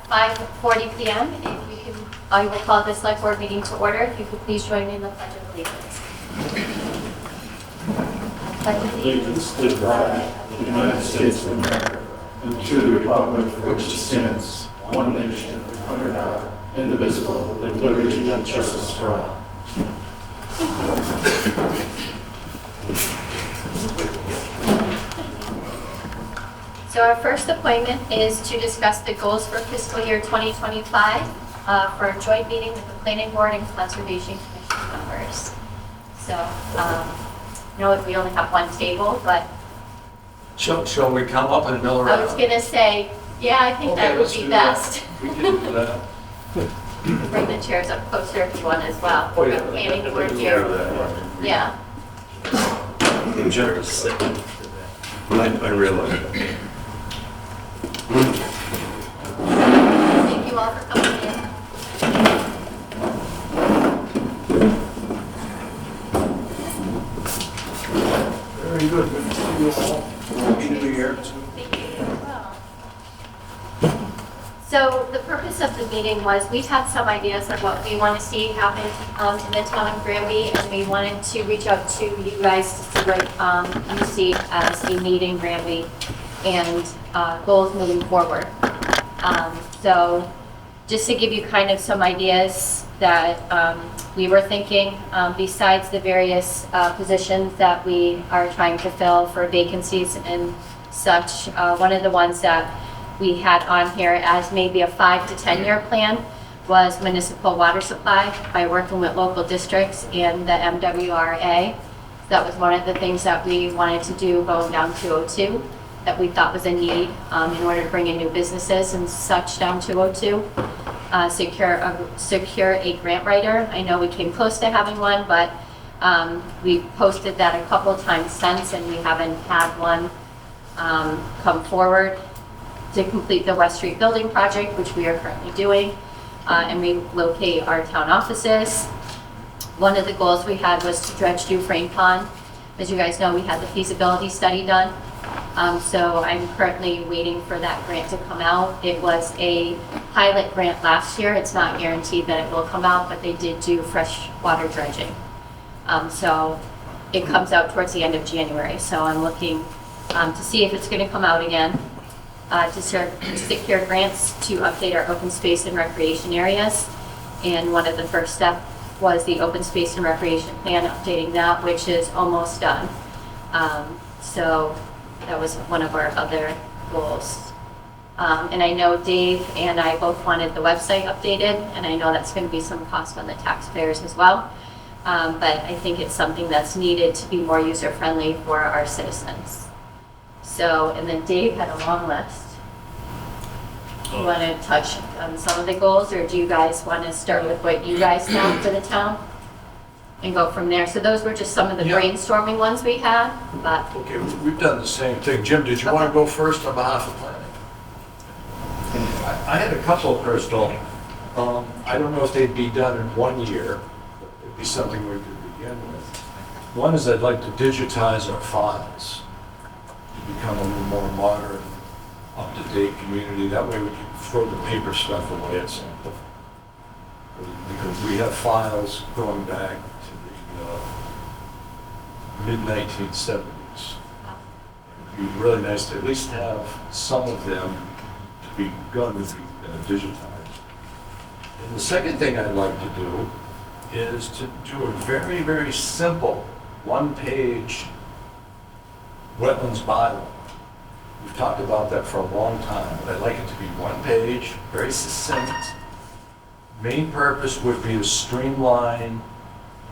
5:40 p.m. If you can, I will call the select board meeting to order. If you could please join me in the Pledge of Allegiance. Allegiance to the flag of the United States of America and to the republic for which it stands, one nation, under God, indivisible, with liberty and justice for all. So our first appointment is to discuss the goals for fiscal year 2025 for a joint meeting with the Planning Board and Conservation Commission members. So, we only have one table, but Shall we come up and mill I around? was gonna say, yeah, I think that would let's be do that. best. We can do that. Bring the chairs up closer if you want as well. Oh, yeah. Planning board here. Yeah. Jennifer's sick. I realize. Thank you all for coming in. Very good. Good to see you all. Happy New Year. Thank you as well. So the purpose of the meeting was we've had some ideas of what we want to see happen in the town of Granby, and we wanted to reach out to you guys to see what you see as a need in Granby and goals moving forward. So just to give you kind of some ideas that we were thinking, besides the various positions that we are trying to fill for vacancies and such, one of the ones that we had on here as maybe a 5 to 10 year plan was municipal water supply by working with local districts and the MWRA. That was one of the things that we wanted to do going down 202 that we thought was a need in order to bring in new businesses and such down 202. Secure a grant writer. I know we came close to having one, but we posted that a couple times since and we haven't had one come forward to complete the West Street building project, which we are currently doing, and relocate our town offices. One of the goals we had was to dredge Dufresne Pond. As you guys know, we had the feasibility study done. So I'm currently waiting for that grant to come out. It was a pilot grant last year. It's not guaranteed that it will come out, but they did do fresh water dredging. So it comes out towards the end of January. So I'm looking to see if it's going to come out again. To secure grants to update our open space and recreation areas. And one of the first steps was the open space and recreation plan, updating that, which is almost done. So that was one of our other goals. And I know Dave and I both wanted the website updated, and I know that's going to be some cost on the taxpayers as well. But I think it's something that's needed to be more user-friendly for our citizens. So, and then Dave had a long list. Do you want to touch on some of the goals, or do you guys want to start with what you guys know for the town and go from there? So those were just some of the brainstorming ones we had, but. Okay, we've done the same thing. Jim, did you want to go first on behalf of planning? I had a couple, Crystal. I don't know if they'd be done in 1 year, but it'd be something we could begin with. One is I'd like to digitize our files to become a little more modern, up-to-date community. That way we can throw the paper stuff away at some point. Because we have files going back to the mid-1970s. It'd be really nice to at least have some of them to be digitized. And the second thing I'd like to do is to do a very, very simple one-page wetlands bylaw. We've talked about that for a long time, but I'd like it to be one page, very succinct. Main purpose would be to streamline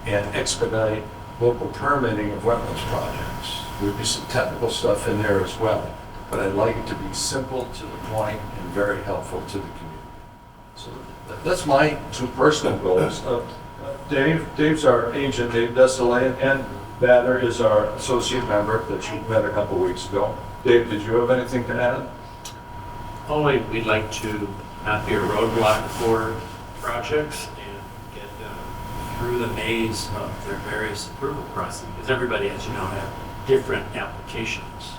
and expedite local permitting of wetlands projects. There'd be some technical stuff in there as well, but I'd like it to be simple, to the point, and very helpful to the community. So that's my two personal goals. Dave's our agent, Dave Dessalé, and Batter is our associate member that you met a couple weeks ago. Dave, did you have anything to add? Only we'd like to not be a roadblock for projects and get them through the maze of their various approval processes, because everybody, as you know, have different applications.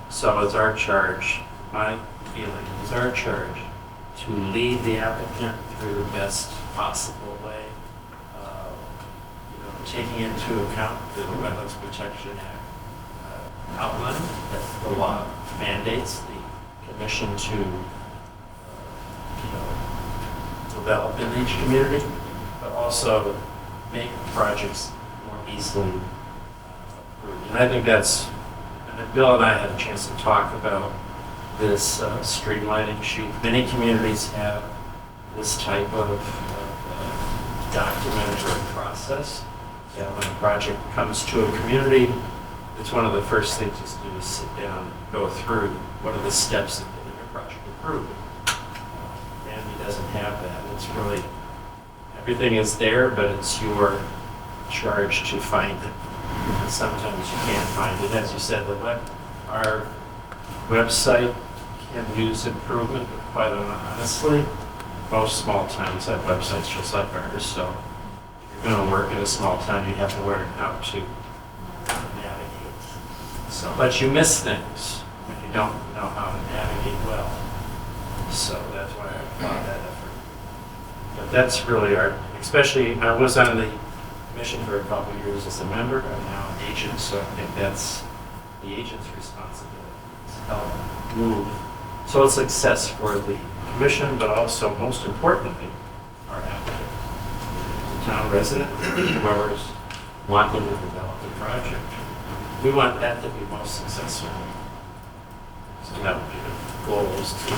So it's our charge, my feeling is our charge, to lead the applicant through the best possible way, taking into account the Wetlands Protection Act outline that the law mandates the commission to develop in each community, but also make projects more easily approved. And I think that's, and Bill and I had a chance to talk about this streamlining sheet. Many communities have this type of document or process. Yeah, when a project comes to a community, it's one of the first things to do is sit down and go through what are the steps that get your project approved. And he doesn't have that. It's really, everything is there, but it's your charge to find it. And sometimes you can't find it. As you said, our website can use improvement, but quite honestly, most small towns have websites just like ours, so if you're going to work in a small town, you have to learn how to navigate. So, but you miss things when you don't know how to navigate well. So that's why I applaud that effort. But that's really our, especially, I was on the commission for a couple of years as a member, I'm now an agent, so I think that's the agent's responsibility to help move. So it's success for the commission, but also, most importantly, our applicant, the town resident, whoever's wanting to develop the project. We want that to be most successful. So that would be the goal, is to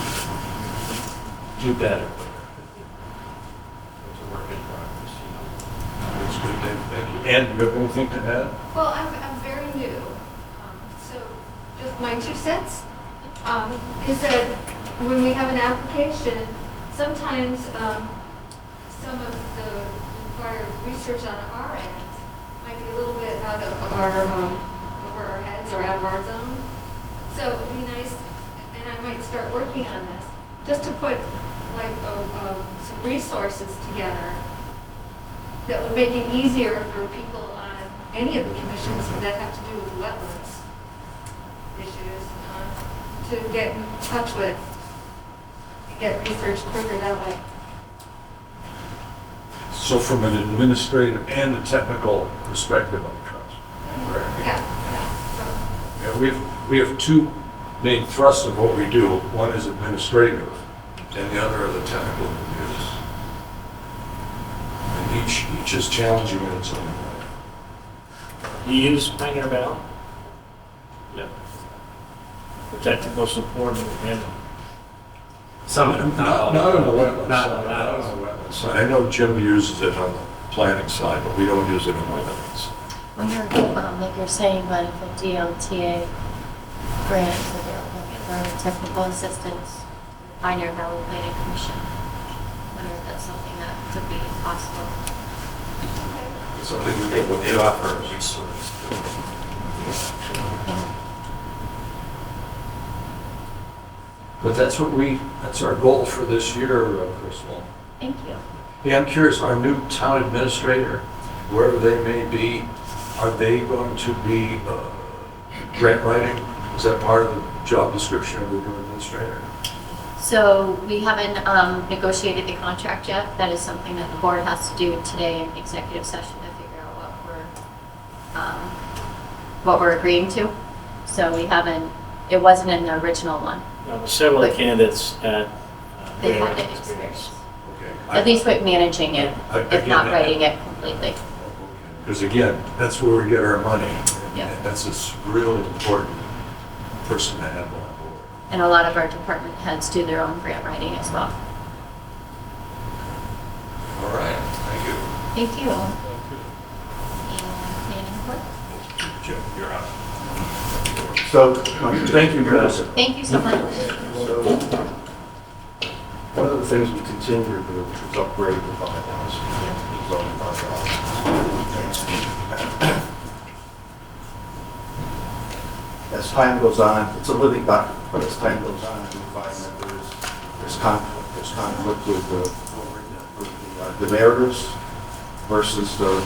do better. It's a work in progress, That's good, Dave. Thank you. Ann, do you have anything to add? Well, I'm very new, so just my 2 cents is that when we have an application, sometimes some of the required research on our end might be a little bit out of our over our heads or out of our zone. So it'd be nice, and I might start working on this, just to put like some resources together that would make it easier for people on any of the commissions that have to do with wetlands issues to get in touch with and get research quicker that way. So from an administrative and a technical perspective, I trust. Yeah. Yeah, we have 2 main thrusts of what we do. One is administrative, and the other are the technical reviews. And each is challenging in its own way. You use Pioneer Valley? Yep. For technical support and some of them, not all. Not on the wetlands Not- side. not- Not on the wetlands side. I know Jim uses it on the planning side, but we don't use it on wetlands. Wonder, like you're saying, but if a DLTA grant is available for technical assistance, Pioneer Valley Planning Commission, wonder if that's something that could be possible. Something we They get with they the offer offer. a resource. But that's our goal for this year, Crystal. Thank you. Yeah, I'm curious, our new town administrator, wherever they may be, are they going to be grant writing? Is that part of the job description of the new administrator? So we haven't negotiated the contract yet. That is something that the board has to do today in executive session to figure out what we're agreeing to. So we haven't, it wasn't in the original one. several But- candidates had They had great the experience. Okay. At least with managing it, if not Again, writing it completely. Because again, that's where we get our money. Yeah. And that's this really important person to have on board. And a lot of our department heads do their own grant writing as well. All right, thank you. Thank you. And planning board? Jim, you're up. So, thank you, guys. Thank you so much. One of the things we continue to do is upgrade the bylaws. Zoning bylaws. As time goes on, it's a living document, but as time goes on, we find that there's conflict with the narratives versus the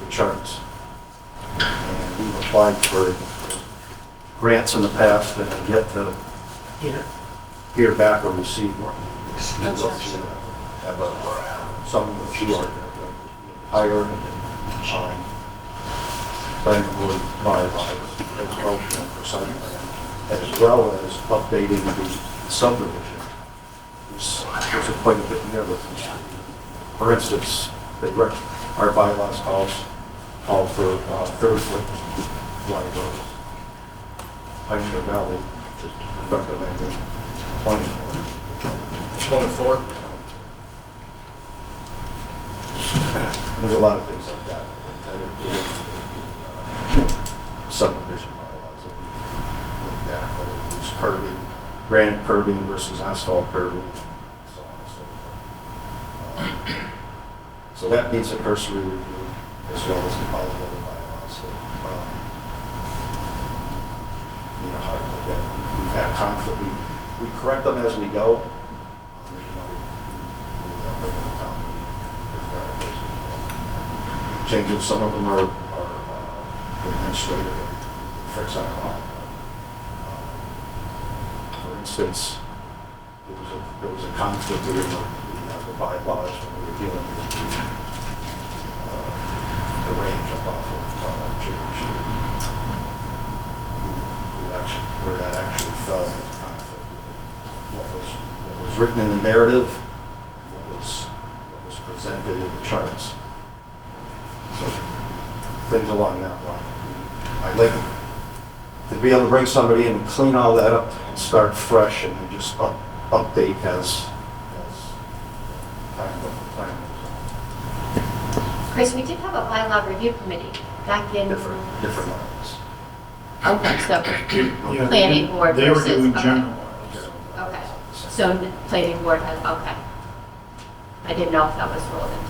charts. And we've applied for grants in the past and have yet to hear back or receive Excuse us, have someone that you are hire and planning bylaws as motion for site plan, as well as updating the subdivision. There's quite a bit in there with, for instance, our bylaws call for 30-foot wide roads. Pioneer Valley is recommending 24. 24? There's a lot of things like that. Subdivision bylaws like that, whether it's curbing, granite curbing versus asphalt curbing, so on and so forth. So that needs a cursory review as well as all the other bylaws. So, you know, how to look at it. We've had conflict. We correct them as we go. Changes, some of them are administrative, fix on them. For instance, there was a conflict in the bylaws when we were dealing with the range up off of Church. Where that actually fell into conflict with what was written in the narrative, and what was presented in the charts. So things along that line. I'd like to be able to bring somebody in and clean all that up and start fresh and then just update as time goes on. Chris, we did have a bylaw review committee back in. Different levels. Okay, so Yeah, planning board They were versus. doing okay. general. Okay, so the planning board has, okay. I didn't know if that was rolled into it.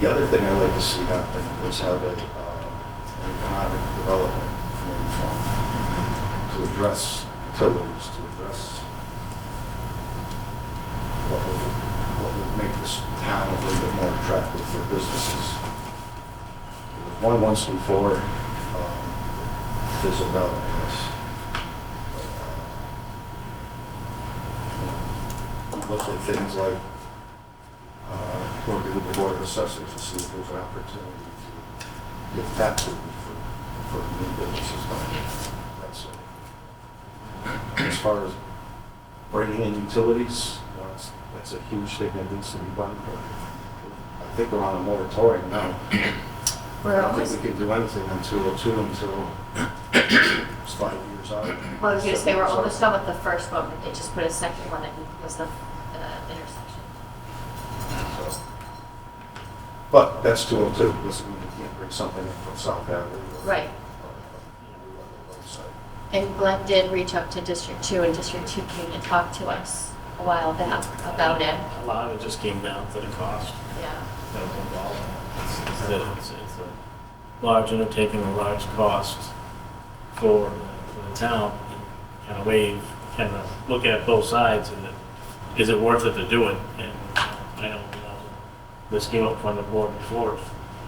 The other thing I'd like to see happen is have an economic development committee formed to address utilities, to address what would make this town a little bit more attractive for businesses. One once before, fizzled out, I guess. Look at things like working with the Board of Assessors to see if there's an opportunity to get tax relief for new businesses. That's it. As far as bringing in utilities, you know, that's a huge thing that needs to be done. But I think we're on a moratorium now. We're I don't almost, think we can do anything on 202 until it's 5 years out. well, I was gonna say, we're almost done with the first one, but they just put a second one in, was the intersection. So, but that's 202, doesn't mean you can't bring something in from South Avenue. Right. And Glenn did reach out to District 2, and District 2 came and talked to us a while back about it. A lot of it just came down to the cost Yeah. that was involved. It's a large undertaking, a large cost for the town. Kind of kind of look at both sides, and is it worth it to do it? And I know this came up from the board before.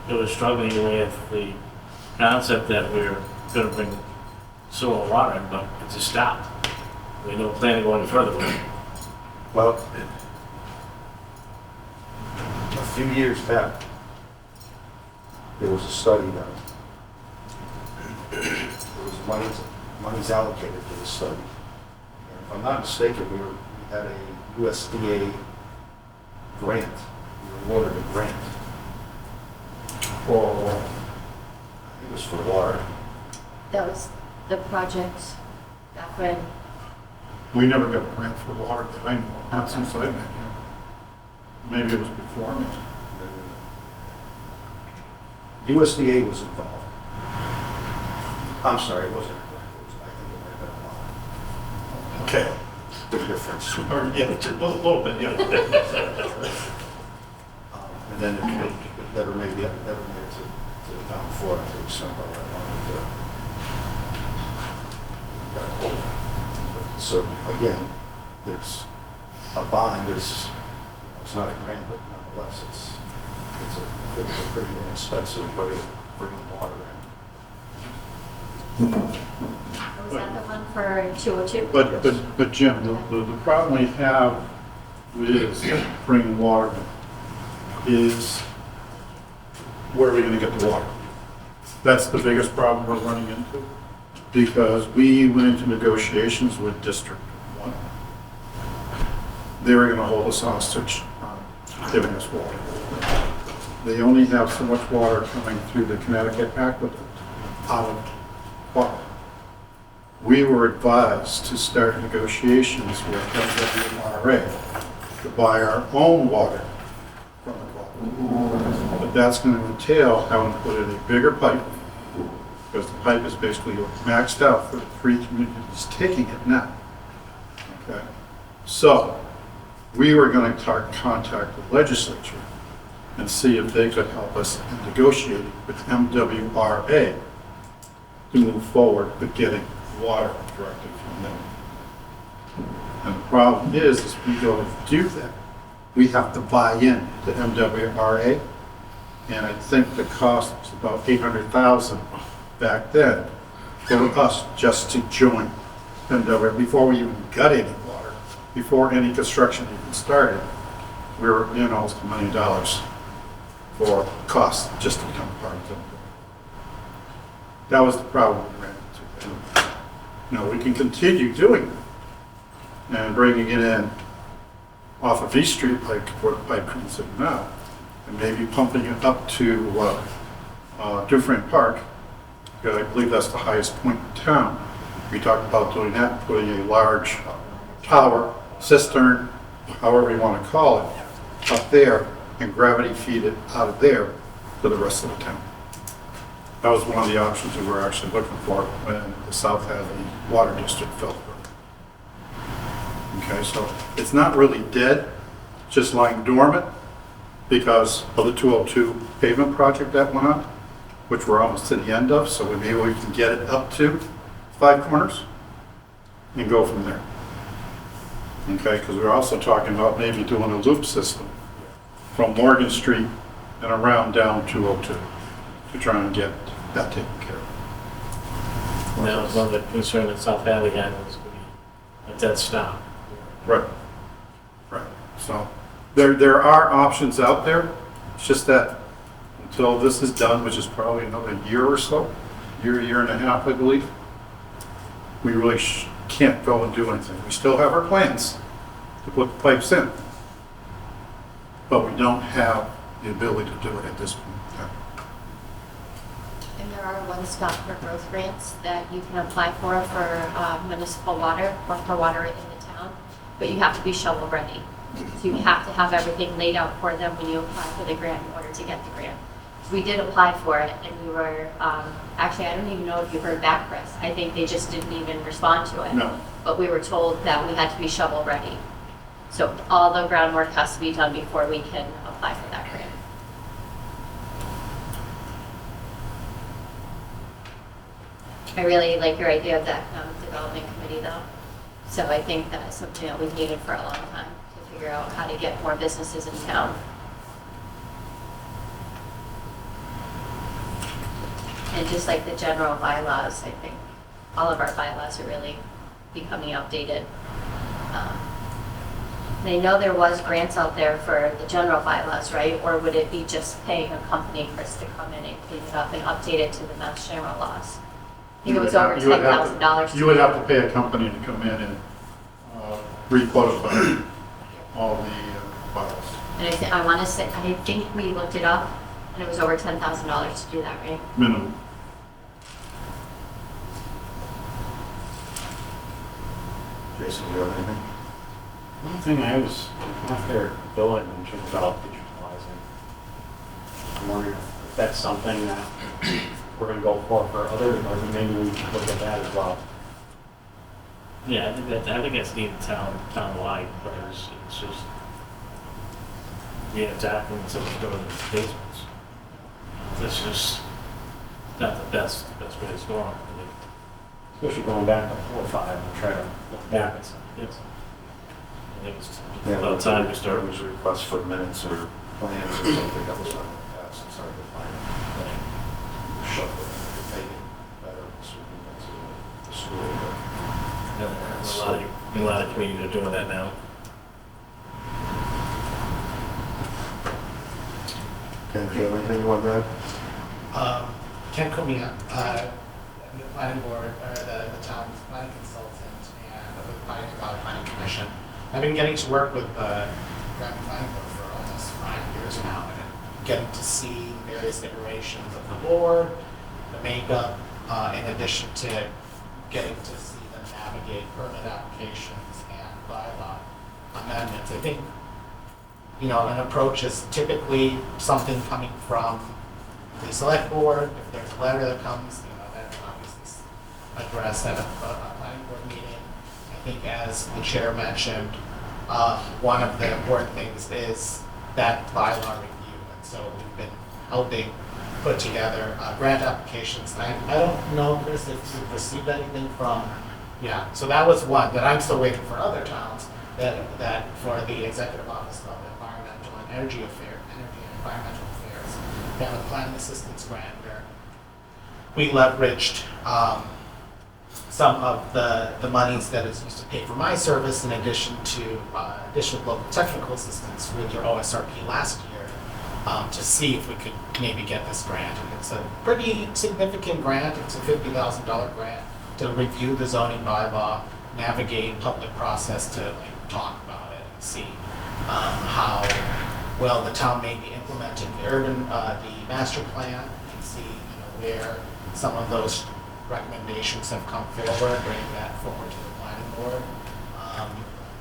It was struggling with the concept that we're going to bring sewer and water, but it just stopped. We don't plan to go any further with it. Well, a few years back, there was a study done. There was monies allocated to the study. And if I'm not mistaken, we had a USDA grant. We were awarded a grant. It was for water. That was the project back when, We never got a grant for water that I know of, not since I've been here. Maybe it was before me. USDA was involved. I'm sorry, it wasn't. I think it might have been a lot. Okay. Big difference. Or, yeah, just a little bit, yeah. And then it never made it to the town floor. I think somehow I wanted to. So again, there's a bond. It's not a grant, but nonetheless, it's a pretty inexpensive way of bringing water in. was that the one for 202? But Jim, the problem we have is bringing water in, is where are we gonna get the water? That's the biggest problem we're running into, because we went into negotiations with District 1. They were gonna hold us hostage on giving us water. They only have so much water coming through the Connecticut Aqueduct out of water. We were advised to start negotiations with MWRA to buy our own water from the water. But that's going to entail having to put in a bigger pipe, because the pipe is basically maxed out for the 3 communities taking it now. Okay? So, we were going to contact the legislature and see if they could help us in negotiating with MWRA to move forward with getting water directly from them. And the problem is we go to do that, we have to buy in to MWRA, and I think the cost was about $800,000 back then for us just to join MWRA before we even got any water, before any construction even started. We were in almost $1 million for costs just to become part of them. That was the problem we ran into. Now, we can continue doing it and bringing it in off of East Street, like where the pipe comes in now, and maybe pumping it up to Dufresne Park, because I believe that's the highest point in town. We talked about doing that, putting a large tower, cistern, however you want to call it, up there, and gravity feed it out of there to the rest of the town. That was one of the options we were actually looking for when the South Hadley Water District fell through. Okay, so it's not really dead, just lying dormant because of the 202 pavement project that went on, which we're almost to the end of, so maybe we can get it up to 5 Corners and go from there. Okay, because we're also talking about maybe doing a loop system from Morgan Street and around down 202 to try and get that taken care of. And that was one of the concerns that South Valley had, was going to be a dead stop. Right. Right. So there are options out there. It's just that until this is done, which is probably another year or so, year and a half, I believe, we really can't go and do anything. We still have our plans to put the pipes in, but we don't have the ability to do it at this point in time. And there are one-stop for growth grants that you can apply for municipal water or for water in the town, but you have to be shovel ready. So you have to have everything laid out for them when you apply for the grant in order to get the grant. We did apply for it, and we were, actually, I don't even know if you heard back, Chris. I think they just didn't even respond to it. No. But we were told that we had to be shovel ready. So all the groundwork has to be done before we can apply for that grant. I really like your idea of that economic development committee, though. So I think that's something that we've needed for a long time, to figure out how to get more businesses in town. And just like the general bylaws, I think all of our bylaws are really becoming outdated. And I know there was grants out there for the general bylaws, right? Or would it be just paying a company, Chris, to come in and clean it up and update it to the Mass General laws? I think it was over $10,000. You would have to pay a company to come in and re-codify all the bylaws. And I want to say, I think we looked it up, and it was over $10,000 to do that, right? Minimum. Jason, do you have anything? One thing I was after Bill had mentioned about digitalizing, I'm wondering if that's something that we're going to go for other departments. Maybe we can look at that as well. Yeah, I think that's needed town-wide, but it's just, yeah, tackling some of the basements. That's just not the best way to store them. Especially going back to 4 or 5 and try to look back at something. Yes. I think it's Yeah, about time to There start. was a request for minutes or plans or something that was on the past, it's hard to find. Shuffle it, make it better, certain things of the school. A lot of communities are doing that now. Ken, do you have anything you want to add? Ken Kumia, I'm the planning board, or the town's planning consultant, and with the Planning Valley Planning Commission. I've been getting to work with the Granby Planning Board for almost 5 years now, and getting to see various iterations of the board, the makeup, in addition to getting to see them navigate permit applications and bylaw amendments. I think, an approach is typically something coming from the select board. If there's a letter that comes, that's obviously addressed at a planning board meeting. I think as the chair mentioned, one of the important things is that bylaw review. And so we've been helping put together grant applications. I don't know, Chris, if you've received anything from, so that was one that I'm still waiting for other towns that for the Executive Office of Environmental and Energy Affairs, Energy and Environmental Affairs, they have a planning assistance grant where we leveraged some of the monies that is used to pay for my service in addition to additional local technical assistance with your OSRP last year to see if we could maybe get this grant. And it's a pretty significant grant. It's a $50,000 grant to review the zoning bylaw, navigate public process to talk about it and see how well the town may be implementing the master plan and see where some of those recommendations have come forward, bring that forward to the planning board.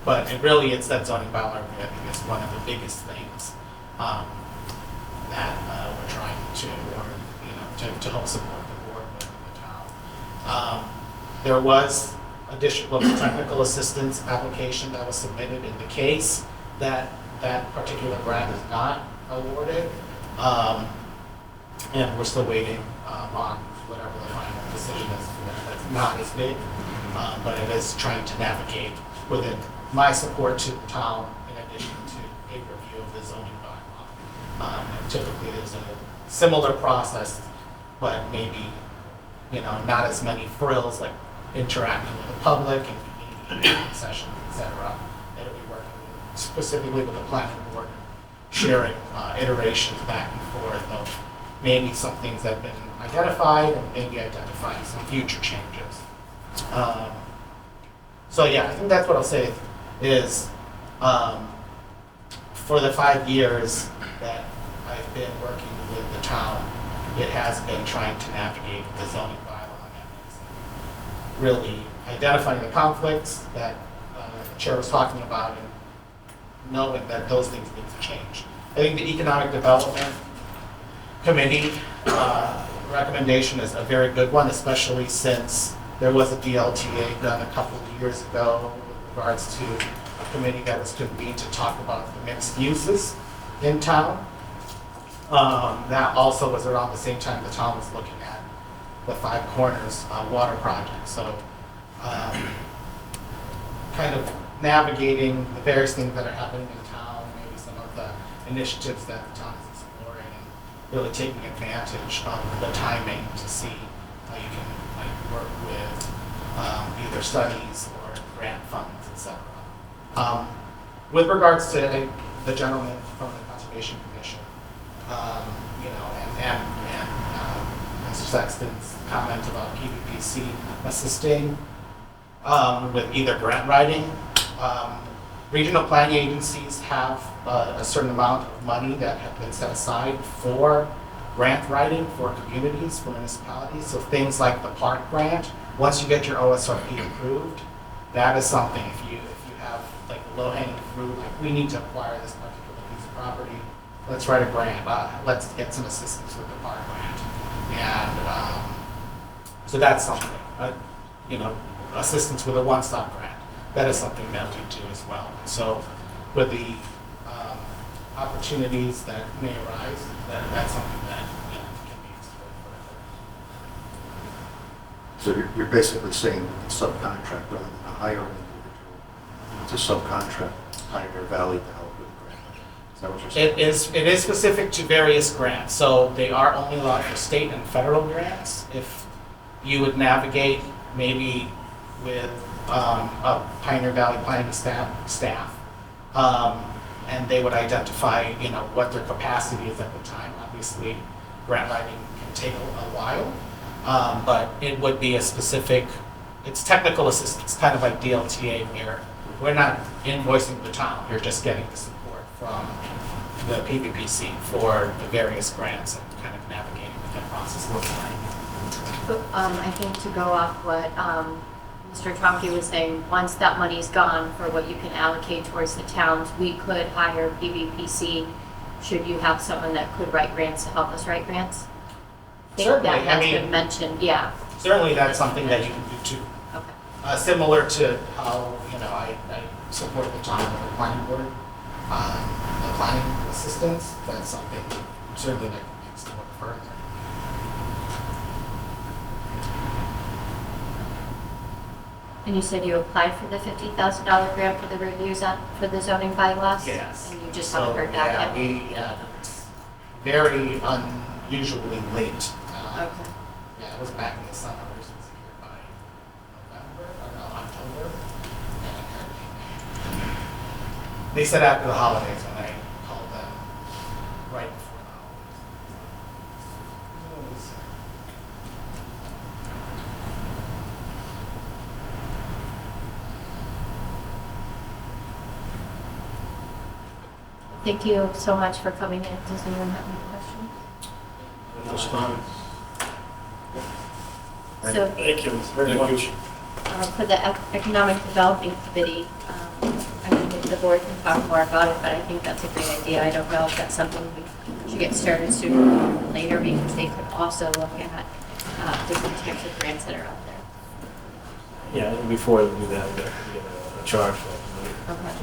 But it's that zoning bylaw review, I think is one of the biggest things that we're trying to help support the board with the town. There was additional technical assistance application that was submitted in the case that particular grant is not awarded. And we're still waiting on whatever the final decision is. That's not as big, but it is trying to navigate within my support to the town in addition to a review of the zoning bylaw. And typically there's a similar process, but maybe not as many frills like interacting with the public and community sessions, etc. It'll be working specifically with the planning board, sharing iterations back and forth of maybe some things that have been identified and maybe identifying some future changes. I think that's what I'll say is for the 5 years that I've been working with the town, it has been trying to navigate the zoning bylaw amendments, really identifying the conflicts that the chair was talking about and knowing that those things need to change. I think the Economic Development Committee recommendation is a very good one, especially since there was a DLTA done a couple of years ago with regards to a committee that was convened to talk about the mixed uses in town. That also was around the same time the town was looking at the Five Corners water project. So kind of navigating the various things that are happening in town, maybe some of the initiatives that the town is exploring, and really taking advantage of the timing to see how you can work with either studies or grant funds, etc. With regards to the gentleman from the Conservation Commission, and Mr. Sexton's comment about PVPC assisting with either grant writing. Regional planning agencies have a certain amount of money that have been set aside for grant writing for communities, for municipalities. So things like the park grant, once you get your OSRP approved, that is something. If you have like low-hanging fruit, like we need to acquire this particular piece of property, let's write a grant. Let's get some assistance with the park grant, and so that's something. Assistance with a one-stop grant. That is something that we do as well. So with the opportunities that may arise, that's something that can be explored further. So you're basically saying subcontract rather than hire an individual to subcontract Pioneer Valley to help with the grant. Is that what you're saying? It is specific to various grants. So they are only allowed for state and federal grants. If you would navigate maybe with a Pioneer Valley planning staff, and they would identify, what their capacity is at the time. Obviously, grant writing can take a while, but it would be a specific, it's technical assistance, kind of like DLTA, where we're not invoicing the town, you're just getting the support from the PVPC for the various grants and kind of navigating what that process looks like. I think to go off what Mr. Tromke was saying, once that money's gone for what you can allocate towards the towns, we could hire PVPC should you have someone that could write grants to help us write grants? I think Certainly, that has been mentioned, yeah. Certainly that's something that you can do too. Okay. Similar to how, I support the town with the planning board, the planning assistance, that's something certainly that needs to work further. And you said you applied for the $50,000 grant for the reviews for the zoning bylaws? Yes. And you just haven't heard back yet? It's very unusually late. Okay. Yeah, it was back in the summer, we were supposed to hear by October. And they said after the holidays when I called them right before the holidays. Thank you so much for coming in. Does anyone have any questions? So, Thank you very much. for the Economic Development Committee, I mean, maybe the board can talk more about it, but I think that's a great idea. I don't know if that's something we should get started sooner or later, because they could also look at different types of grants that are out there. Yeah, before we do that, we get a charge for it. Okay.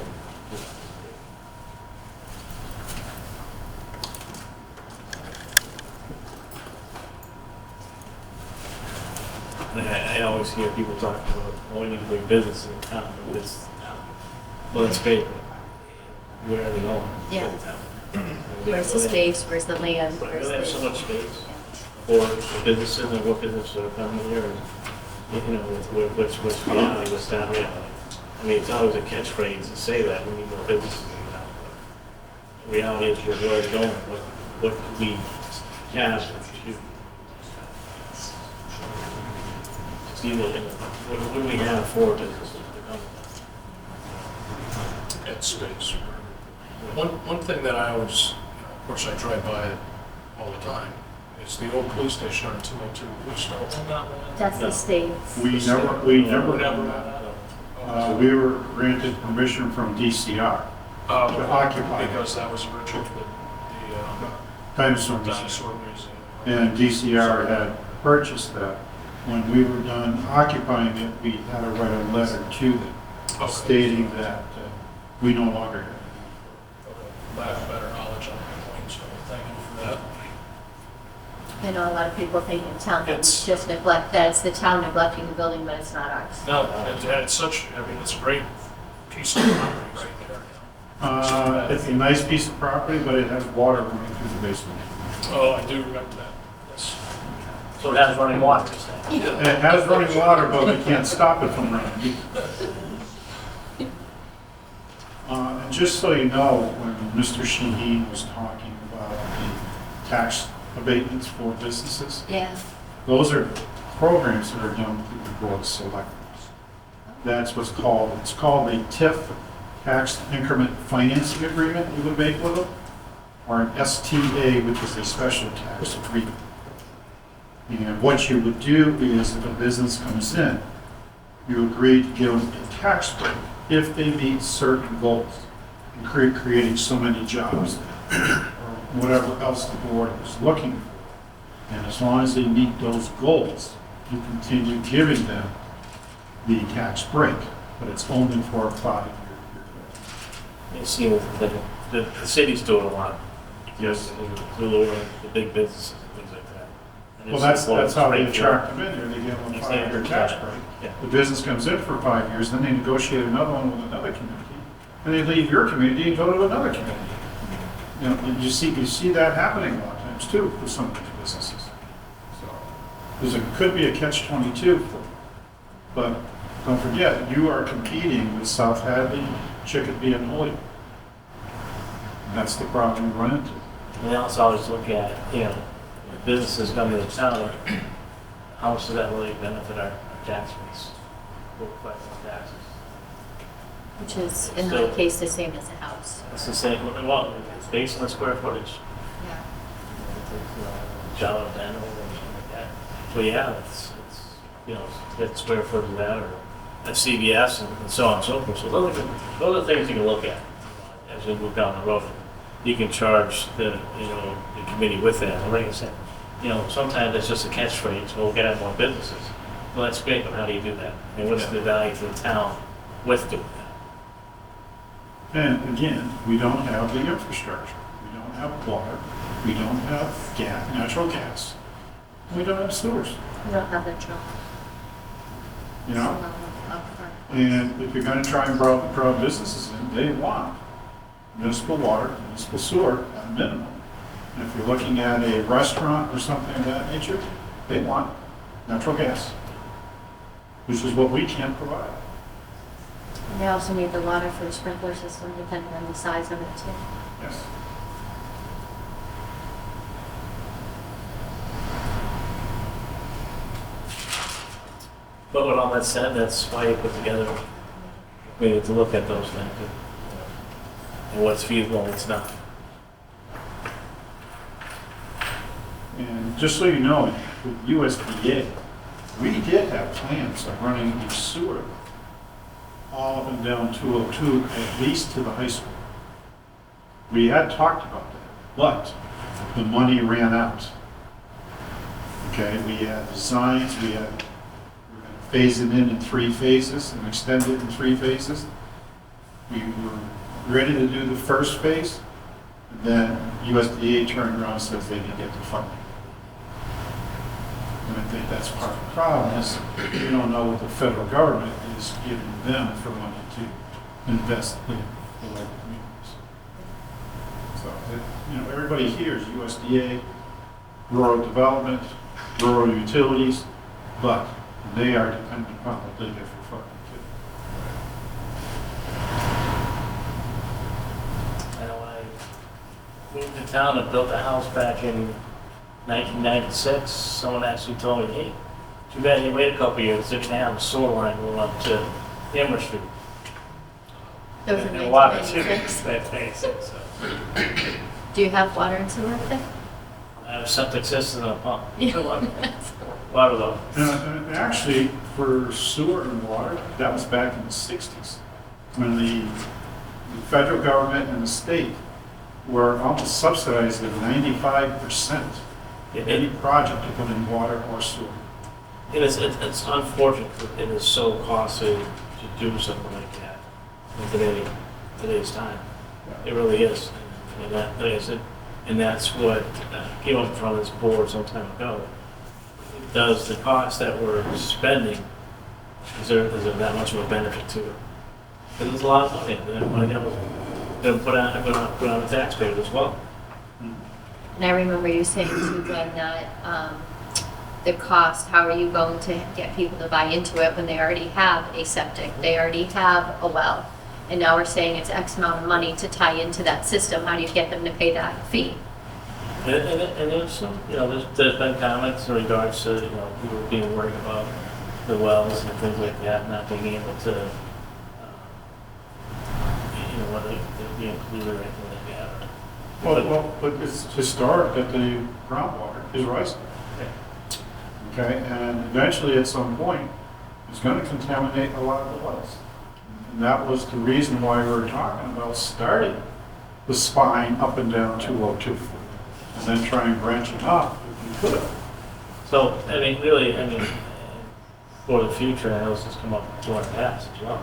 And I always hear people talking about, we need to bring business in town, but it's, well, it's paid. Where are they going? Yeah. To town. Where's the space? Where's the land? But Where's we have so the... much space for the businesses and what businesses are coming here, and, what's reality, what's not reality. I mean, it's always a catchphrase to say that, we need more businesses in town. But the reality is, where we're going, what do we have to do? What do we have for businesses to come? At space. One thing that I always, of course, I drive by it all the time, is the old police station on 202. We still own that land? That's the state. We never done that. We were granted permission from DCR to occupy it. Because that was originally the Dinosaur Museum. dinosaur museum. And DCR had purchased that. When we were done occupying it, we had to write a letter to them stating that we no longer have it. I have better knowledge on my point, so thank you for that. I know a lot of people think in town that It's- it's just neglect, that it's the town neglecting the building, but it's not ours. No, it's such, it's a great piece of property right there. It's a nice piece of property, but it has water running through the basement. Oh, I do remember that, yes. So it has running water. And it has running water, but we can't stop it from running. And just so you know, when Mr. Shaheen was talking about the tax abatements for businesses, Yeah. those are programs that are done through the Board of Selectors. That's what's called, it's called a TIF, Tax Increment Financing Agreement you would make with them, or an STA, which is a special tax agreement. And what you would do is if a business comes in, you agree to give them a tax break if they meet certain goals, and creating so many jobs, or whatever else the board is looking for. And as long as they meet those goals, you continue giving them the tax break, but it's only for a 5-year period. It seems that the city's doing a lot. Yes, to lower the big businesses and things like that. And Well, it's that's how they great attract job. them in here, they give them a Yes, 5-year they- tax break. Yeah. The business comes in for 5 years, then they negotiate another one with another community, and they leave your community and go to another community. You know, you see that happening a lot of times too for some of these businesses. So, could be a catch-22, but don't forget, you are competing with South Hadley, Chicopee, and Holyoke. That's the problem we run into. And they also always look at, if businesses come to the town, how much does that really benefit our tax base? We'll collect more taxes. Which is, in So- that case, the same as a house. It's the same, well, it's based on the square footage. Yeah. Job and or something like that. So yeah, it's get square footage of that or a CVS and so on and so forth. So those are things you can look at as we move down the road. You can charge the committee with that. And like I said, sometimes it's just a catchphrase. Well, we're gonna have more businesses. Well, that's great, but how do you do that? And what's the value to the town with doing that? And again, we don't have the infrastructure. We don't have water. We don't have natural gas. We don't have sewers, We don't have the drill. you know? And if you're gonna try and draw businesses in, they want municipal water, municipal sewer at a minimum. And if you're looking at a restaurant or something of that nature, they want natural gas, which is what we can't provide. And they also need the water for the sprinkler system, depending on the size of it too. Yes. But with all that said, that's why you put together, we need to look at those things. And what's feasible and what's not. And just so you know, with USDA, we did have plans of running a sewer all up and down 202, at least to the high school. We had talked about that, but the money ran out. Okay, we had designs, we were going to phase it in 3 phases and extend it in 3 phases. We were ready to do the first phase, and then USDA turned around and said they didn't get the funding. And I think that's part of the problem is we don't know what the federal government is giving them for money to invest in the local communities. So, everybody hears USDA, rural development, rural utilities, but they are dependent upon what they get for funding too. I know when I moved to town and built a house back in 1996, someone actually told me, hey, too bad you wait a couple years, they're gonna have a sewer line going up to Amherst Street. That was in And water too. 1996. That's 96, so. Do you have water and sewer up there? I have a septic system and a pump. Yeah. Water though. And actually, for sewer and water, that was back in the 60s, when the federal government and the state were almost subsidizing 95% any project to put in water or sewer. It's unfortunate that it is so costly to do something like that in today's time. It really is. And that, like I said, and that's what came up in front of this board some time ago. Does the cost that we're spending, is there that much of a benefit to it? Because there's a lot of money. That money that was going to put on the taxpayers as well. And I remember you saying too, Glenn, that the cost, how are you going to get people to buy into it when they already have a septic, they already have a well, and now we're saying it's X amount of money to tie into that system, how do you get them to pay that fee? And there's there's been comments in regards to people being worried about the wells and things like that, not being able to whether they'd be included or anything like that. But it's historic that the groundwater is rising. Okay, and eventually at some point, it's going to contaminate a lot of the wells. And that was the reason why we were talking about starting the spine up and down 202. And then try and branch it off if you could. So, really, for the for I know this has come up before in the past as well.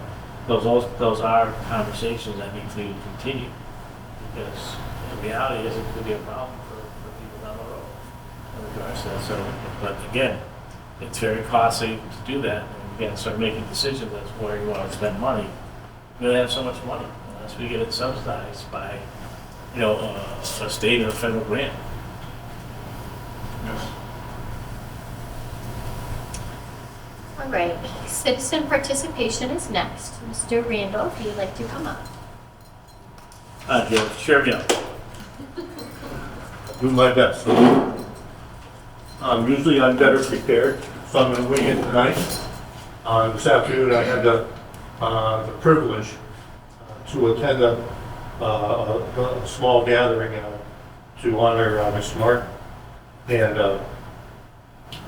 Those are conversations that need to continue because the reality is it could be a problem for people down the road in regards to that. So, but again, it's very costly to do that. And again, start making decisions as where you want to spend money. We don't have so much money unless we get it subsidized by a state or a federal grant. Yes. All right, citizen participation is next. Mr. Randall, if you'd like to come up. Sure, yeah. do my best. Usually I'm better prepared, so I'm going to wing it tonight. This afternoon I had the privilege to attend a small gathering to honor Mr. Martin. And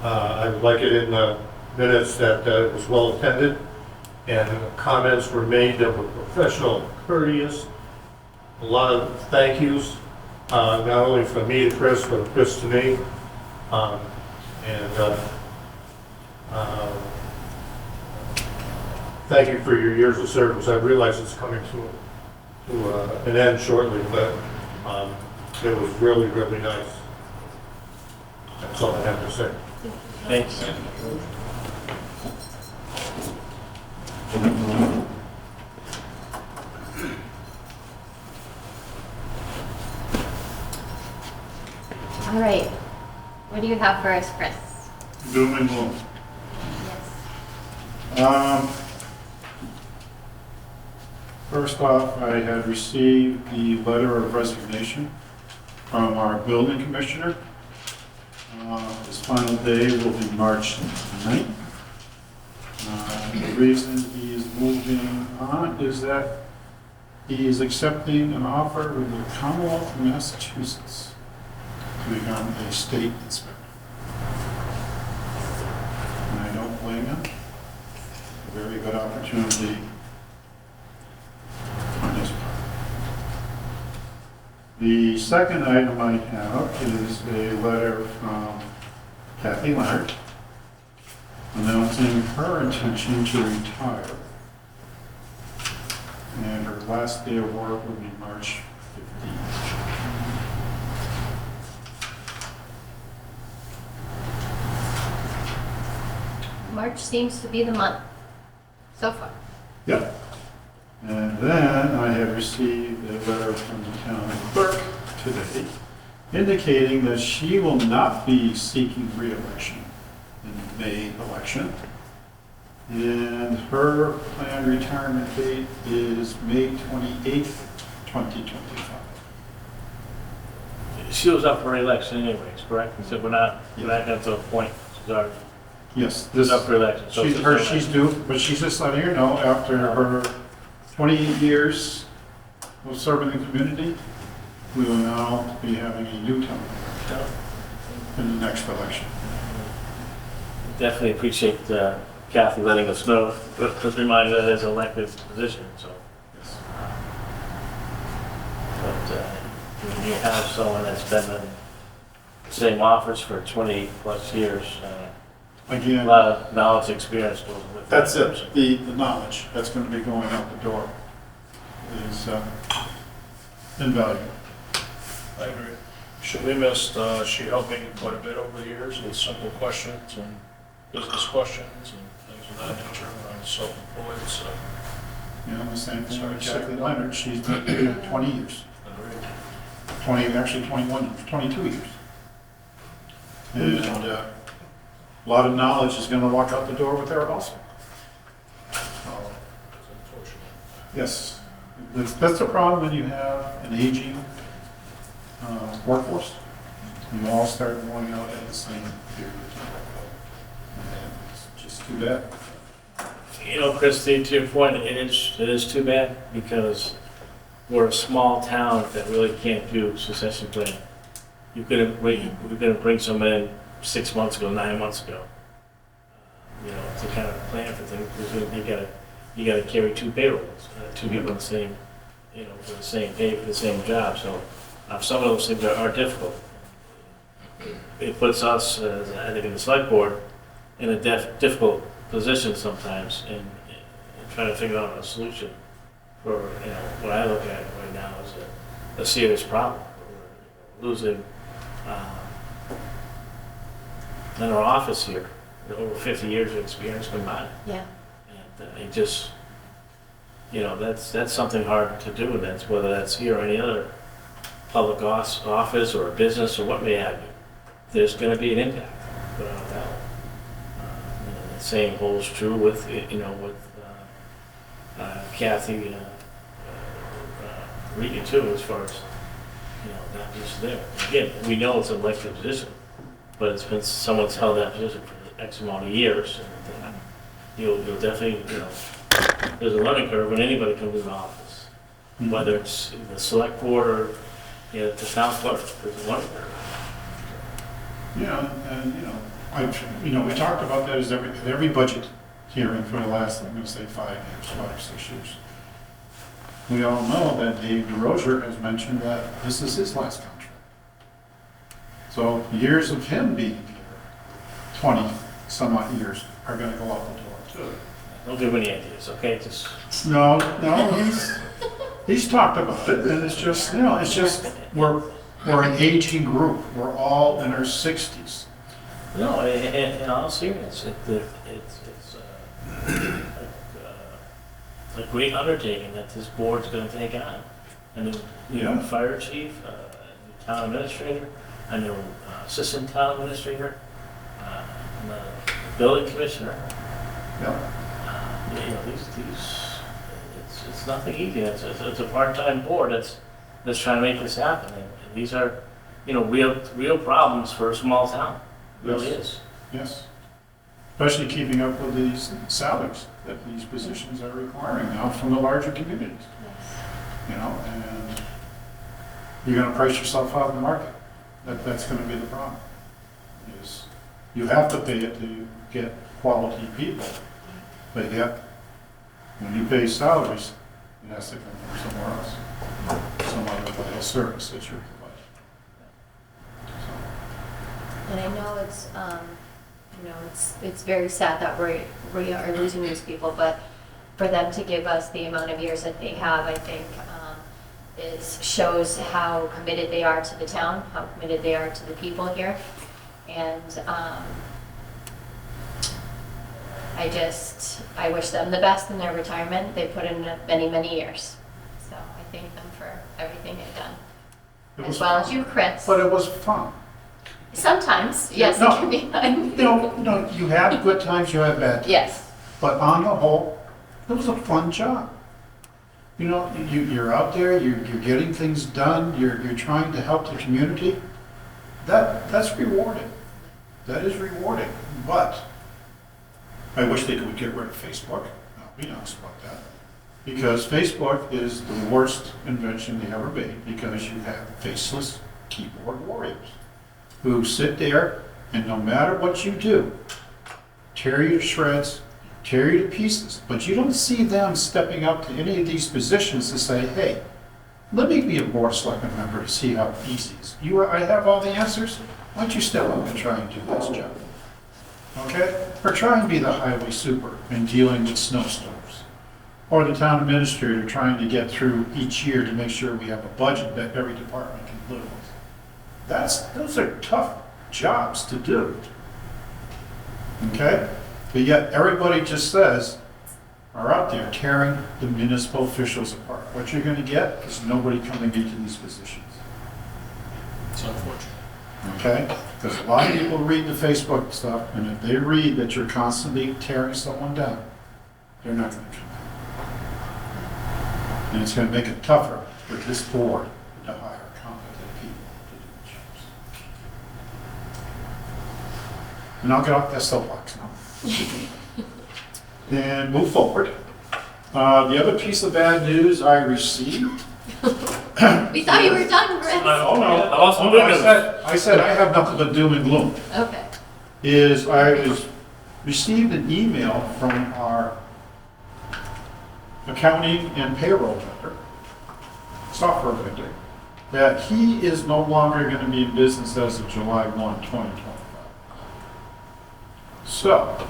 I would like it in the minutes that it was well attended and comments were made that were professional, courteous, a lot of thank yous, not only from me to Chris, but Chris to me. Thank you for your years of service. I realize it's coming to an end shortly, but it was really, really nice. That's all I have to say. Thanks. All right. What do you have for us, Chris? Doom and gloom. Yes. First off, I had received the letter of resignation from our building commissioner. His final day will be March 9th. The reason he is moving on is that he is accepting an offer with the Commonwealth of Massachusetts to become a state inspector. And I don't blame him. A very good opportunity on his part. The second item I have is a letter from Kathy Leonard announcing her intention to retire. And her last day of work will be March 15th. March seems to be the month so far. Yep. And then I have received a letter from the town clerk today indicating that she will not be seeking re-election in the May election. And her planned retirement date is May 28th, 2025. She was up for election anyways, correct? So we're not at the point, she's already Yes, this up for election. So she's due, but she's just letting you know after her 28 years of serving the community, we will now be having a new town clerk in the next election. Definitely appreciate Kathy letting us know, just reminding that it's an elected position, so. Yes. But when you have someone that's been in the same office for 20 plus years, a Again, lot of knowledge, experience goes with that. that's it. The knowledge that's going to be going out the door is invaluable. I agree. She'll be missed. She helped me quite a bit over the years with simple questions and business questions and things of that nature. I'm self-employed, so. You know, the same thing Sorry, with Jack. Kathy Leonard. She's been here 20 years. Agreed. 21 years, 22 years. And a lot of knowledge is going to walk out the door with her also. It's unfortunate. Yes, that's the problem when you have an aging workforce. You all start going out at the same period of time. And it's just too bad. You know, Christy, to your point, it is too bad because we're a small town that really can't do succession planning. You couldn't bring someone in 6 months ago, 9 months ago. You know, to kind of plan for things, because you gotta carry two payrolls, two people in the same, you know, for the same pay for the same job. So some of those things are difficult. It puts us, I think, in the select board, in a difficult position sometimes in trying to figure out a solution for, you know, what I look at right now is a serious problem. We're losing in our office here, over 50 years of experience combined. Yeah. And it just, you know, that's something hard to do, and that's whether that's here or any other public office or a business or what may have you. There's going to be an impact, without a doubt. And the same holds true with, you know, with Kathy Reedy too, as far as that position there. Again, we know it's an elected position, but it's been, someone's held that position for X amount of years. And you'll definitely, there's a learning curve when anybody comes into office, whether it's the select board or, the town clerk, there's a learning curve. We talked about that at every budget hearing for the last, I'm going to say 5 years, 5-6 years. We all know that Dave DeRozier has mentioned that this is his last contract. So years of him being here, 20 some odd years, are going to go out the door too. Don't give any ideas, okay? Just No, he's talked about it, and it's just, we're an aging group. We're all in our 60s. no, in all seriousness, it's a great undertaking that this board's going to take on. A new, Yeah. fire chief, a new town administrator, a new assistant town administrator, and a building commissioner. Yeah. It's nothing easy. It's a part-time board that's trying to make this happen. And these are, real problems for a small town. It really is. Yes. Especially keeping up with these salaries that these positions are requiring now from the larger communities. And you're going to price yourself out of the market. That's going to be the problem. Is you have to pay it to get quality people, but yet when you pay salaries, it has to come from somewhere else, some other vital service that you're providing. And I know it's very sad that we are losing these people, but for them to give us the amount of years that they have, I think, shows how committed they are to the town, how committed they are to the people here. And I wish them the best in their retirement. They put in many, many years. So I thank them for everything they've done. As well as you, Chris. But it was fun. Sometimes, yes, it can be fun. You have good times, you have bad times. Yes. But on the whole, it was a fun job. You're out there, you're getting things done, you're trying to help the community. That's rewarding. That is rewarding. But I wish they could get rid of Facebook. I'll be honest about that. Because Facebook is the worst invention they ever made, because you have faceless keyboard warriors who sit there and no matter what you do, tear you to shreds, tear you to pieces. But you don't see them stepping up to any of these positions to say, hey, let me be a board of selectmen member to see how easy it is. I have all the answers. Why don't you step up and try and do this job? Okay? Or try and be the highway super in dealing with snowstorms. Or the town administrator trying to get through each year to make sure we have a budget that every department can live with. Those are tough jobs to do. Okay? But yet everybody just are out there tearing the municipal officials apart. What you're going to get is nobody coming into these positions. It's unfortunate. Okay? Because a lot of people read the Facebook stuff, and if they read that you're constantly tearing someone down, they're not going to come out. And it's going to make it tougher for this board to hire competent people to do the jobs. And I'll get off that soapbox now. And move forward. The other piece of bad news I received. We thought you were done, Chris. Oh no! Also good news. I said I have nothing but doom and gloom. Okay. I received an email from our accounting and payroll vendor, software vendor, that he is no longer going to be in business as of July 1, 2025. So,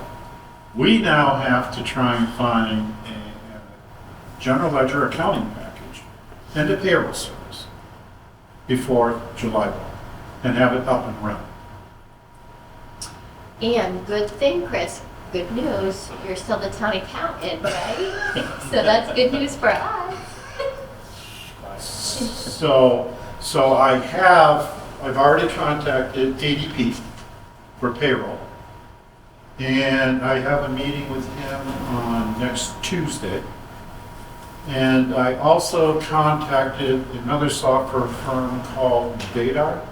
we now have to try and find a general ledger accounting package and a payroll service before July 1 and have it up and running. And good thing, Chris, good news, you're still the town accountant, right? So that's good news for us. So I've already contacted ADP for payroll. And I have a meeting with him on next Tuesday And I also contacted another software firm called Vadar.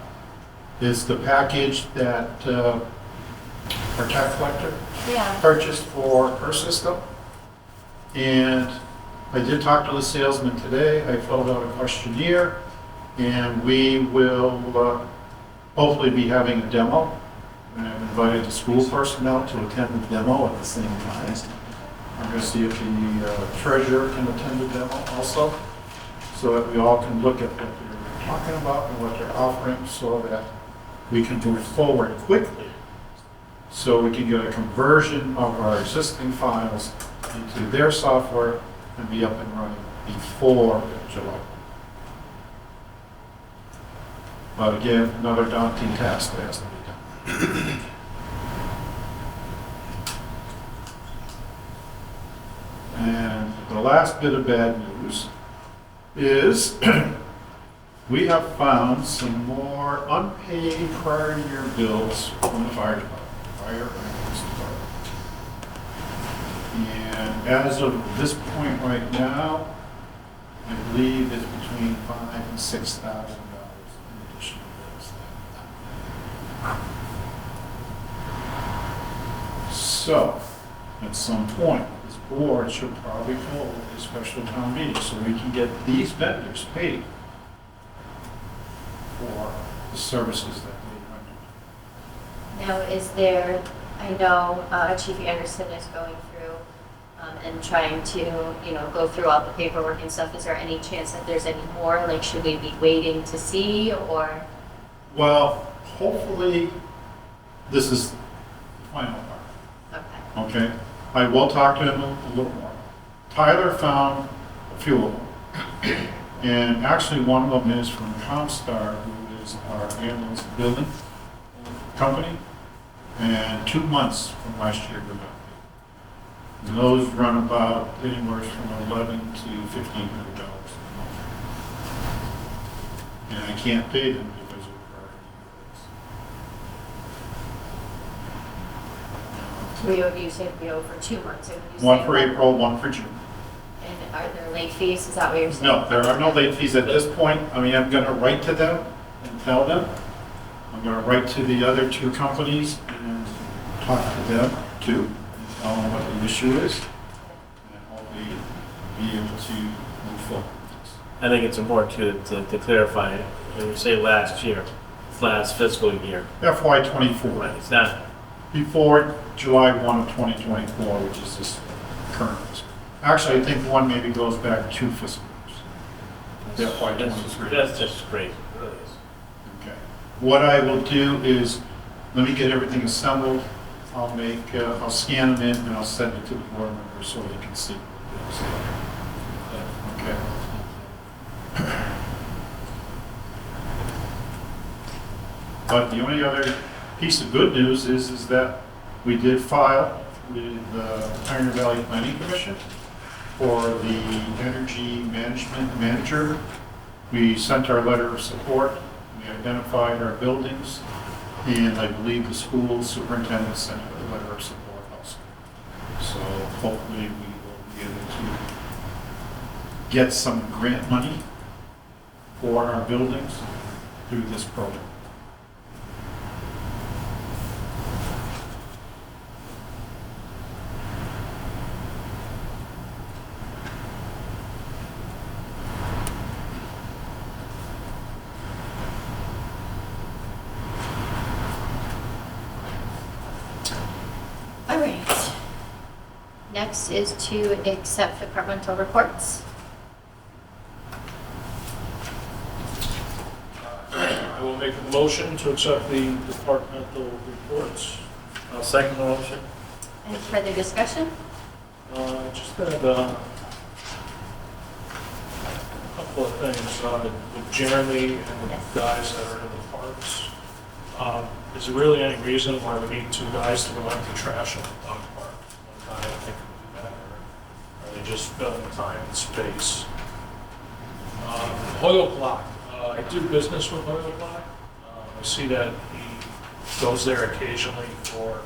It's the package that our tax collector Yeah. purchased for her system. And I did talk to the salesman today. I filled out a questionnaire, and we will hopefully be having a demo. And I've invited the school personnel to attend the demo at the same time. I'm going to see if the treasurer can attend the demo also, so that we all can look at what they're talking about and what they're offering, so that we can move forward quickly, so we can get a conversion of our existing files into their software and be up and running before July. But again, another daunting task that has to be done. And the last bit of bad news is we have found some more unpaid prior year bills from the fire department, fire and police department. And as of this point right now, I believe it's between $5,000 and $6,000 in additional bills. So, at some point, this board should probably hold a special town meeting so we can get these vendors paid for the services that they render. Now, is there, I know Chief Anderson is going through and trying to, go through all the paperwork and stuff. Is there any chance that there's any more? Like, should we be waiting to see, or? Well, hopefully, this is the final part. Okay. Okay, I will talk to him a little more. Tyler found a few of them. And actually, one of them is from Comstar, who is our ambulance billing company. And 2 months from last year, we're not paid. And those run about anywhere from $1,100 to $1,500 a month. And I can't pay them because of prior You said we owe for 2 months. So you years. One say for April, one for June. And are there late fees? Is that what you're saying? No, there are no late fees at this point. I mean, I'm going to write to them and tell them. I'm going to write to the other 2 companies and talk to them too, and tell them what the issue is, and hopefully be able to move forward. I think it's important to clarify, when you say last year, last fiscal year, FY '24, it's not, before July 1 of 2024, which is this current fiscal. Actually, I think one maybe goes back 2 fiscal years. FY '23. that's just crazy. Really is. Okay. What I will do is, let me get everything assembled. I'll scan them in and I'll send it to the board members so they can see. Okay. But the only other piece of good news is that we did file with the Pioneer Valley Planning Commission for the energy management manager. We sent our letter of support. We identified our buildings, and I believe the school superintendent sent a letter of support also. So hopefully we will be able to get some grant money for our buildings through this program. All right. Next is to accept departmental reports. I will make a motion to accept the departmental reports. I'll second the motion. Any further discussion? Just had a couple of things with Jeremy and the guys that are in the parks. Is there really any reason why we need 2 guys to go empty trash in the dog park? One guy, I think, would do that, or are they just filling time and space? Hoyle Block, I do business with Hoyle Block. I see that he goes there occasionally for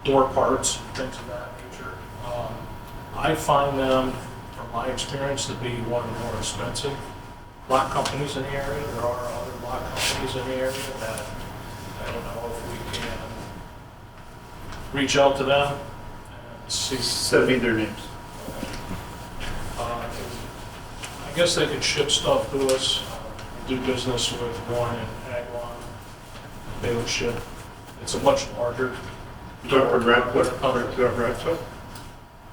door parts, things of that nature. I find them, from from my experience, to be one of the more expensive lock companies in the area. There are other lock companies in the area that I don't know if we can reach out to them and see. Send me their names. I guess they could ship stuff to us, do business with Warren and Agawam. They would ship. It's a much larger. You talking about Radcliffe?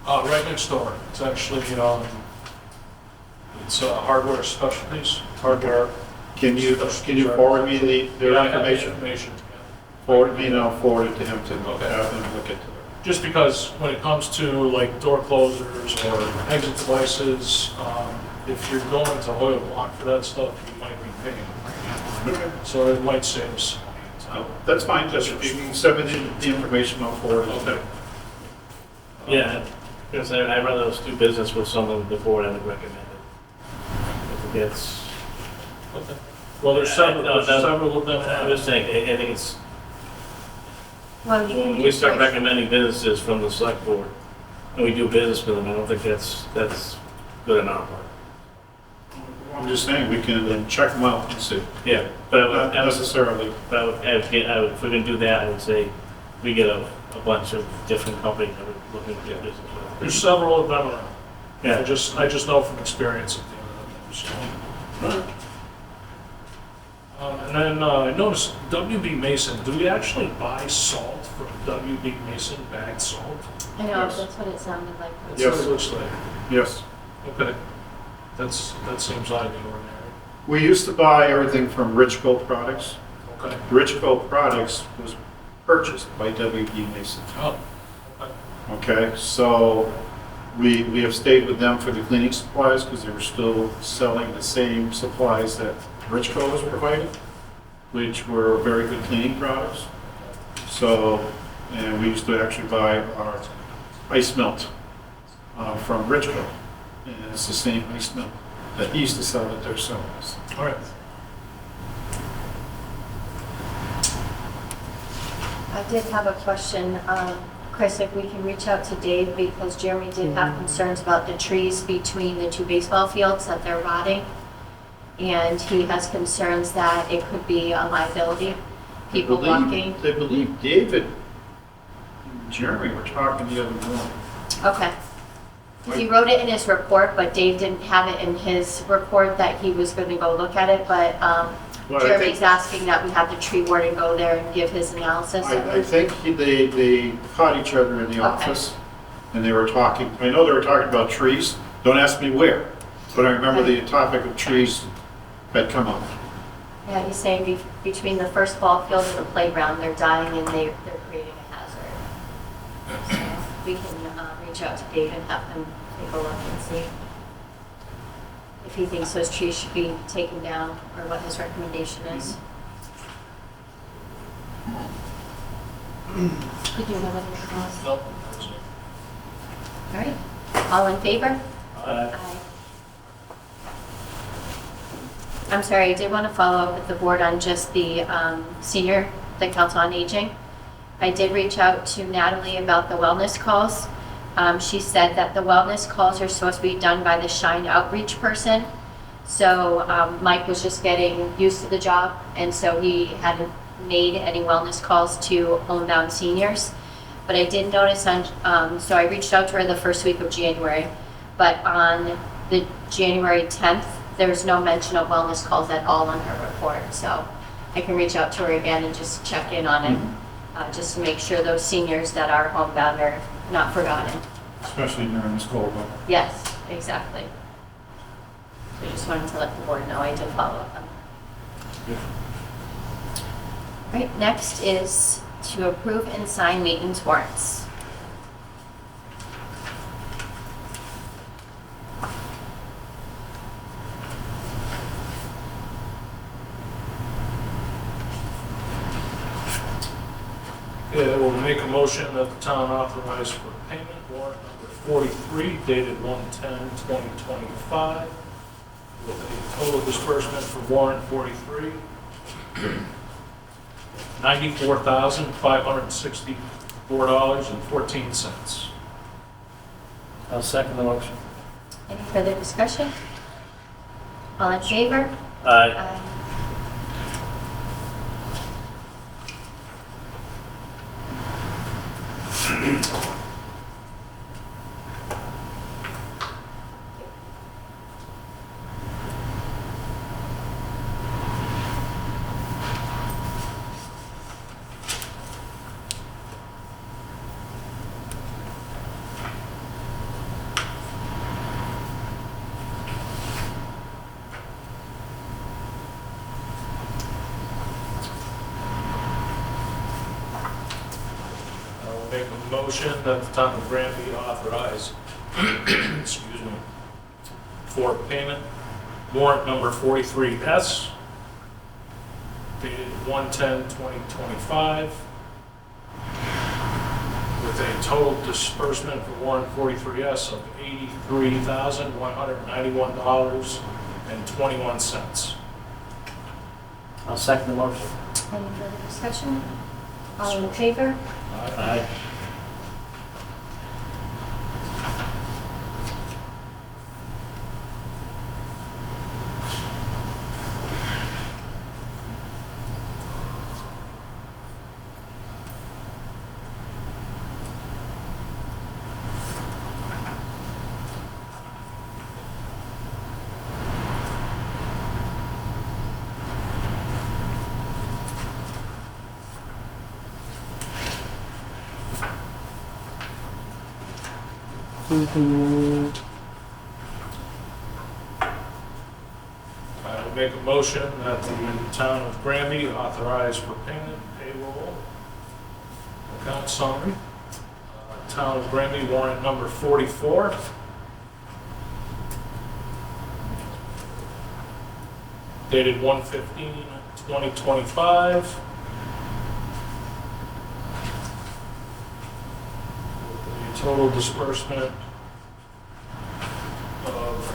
Right next door. It's actually, it's hardware specialties, hardware. Can you forward me their Yeah, I have the information? information together. Forward me and I'll forward it to him to Okay. have him look into it. Just because when it comes to like door closers or exit devices, if you're going to Hoyle Block for that stuff, you might be paying. Okay. So it might save us some money. Oh, that's fine, just if you can send me the information, I'll forward it to him. Yeah, because I'd rather us do business with someone before I would recommend it. If it gets, Okay. Well, there's several of them. I'm just saying, I think it's, Well, you can when do we start price- recommending businesses from the select board, and we do business with them, I don't think that's good enough. I'm just saying, we can check them out and see. Yeah, but Not necessarily. if we're gonna do that, I would say we get a bunch of different companies that are looking to get business with. There's several of them around. Yeah. I just know from experience of dealing with them. So. And then I noticed WB Mason. Do we actually buy salt from WB Mason, bagged salt? I know, Yes. that's what it sounded like. That's Yes. what it looks like. Yes. Okay. That seems out of the ordinary. We used to buy everything from Richco Products. Okay. Richco Products was purchased by WB Mason. Oh. Okay. Okay, so we have stayed with them for the cleaning supplies because they were still selling the same supplies that Richco was providing, which were very good cleaning products. So, and we used to actually buy our ice melt from Richco. And it's the same ice melt that he used to sell at their sellers. All right. I did have a question, Chris, if we can reach out to Dave, because Jeremy did have concerns about the trees between the two baseball fields, that they're rotting. And he has concerns that it could be a liability, people walking. I believe David and Jeremy were talking the other morning. Okay. He wrote it in his report, but Dave didn't have it in his report that he was going to go look at it, but Well, I Jeremy's think- asking that we have the tree warden go there and give his analysis. I think they caught each other in the office, and they were talking, I know they were talking about trees, don't ask me where, but I remember the topic of trees had come up. Yeah, he's saying between the first ball field and the playground, they're dying and they're creating a hazard. So we can reach out to Dave and have him take a look and see if he thinks those trees should be taken down or what his recommendation is. Did you have anything else? Nope. All right, all in favor? Aye. I'm sorry, I did want to follow up with the board on just the senior, the Council on Aging. I did reach out to Natalie about the wellness calls. She said that the wellness calls are supposed to be done by the Shine outreach person. So Mike was just getting used to the job, and so he hadn't made any wellness calls to homebound seniors. But I did notice so I reached out to her the first week of January, but on the January 10th, there's no mention of wellness calls at all on her report. So I can reach out to her again and just check in on it, just to make sure those seniors that are homebound are not forgotten. Especially during this cold weather. Yes, exactly. So I just wanted to let the board know I did follow up on that. All right, next is to approve and sign maintenance warrants. Yeah, we'll make a motion that the town authorize for payment warrant number 43 dated 1/10/2025 with a total disbursement for warrant 43, $94,564.14. I'll second the motion. Any further discussion? All in favor? Aye. I will make a motion that the town of Granby authorize, excuse me, for payment warrant number 43S, dated 1/10/2025, with a total disbursement for warrant 43S of $83,191.21. I'll second the motion. Any further discussion? All in favor? Aye. I will make a motion that the town of Granby authorize for payment payroll account summary. Town of Granby warrant number 44. Dated 1/15/2025. With a total disbursement of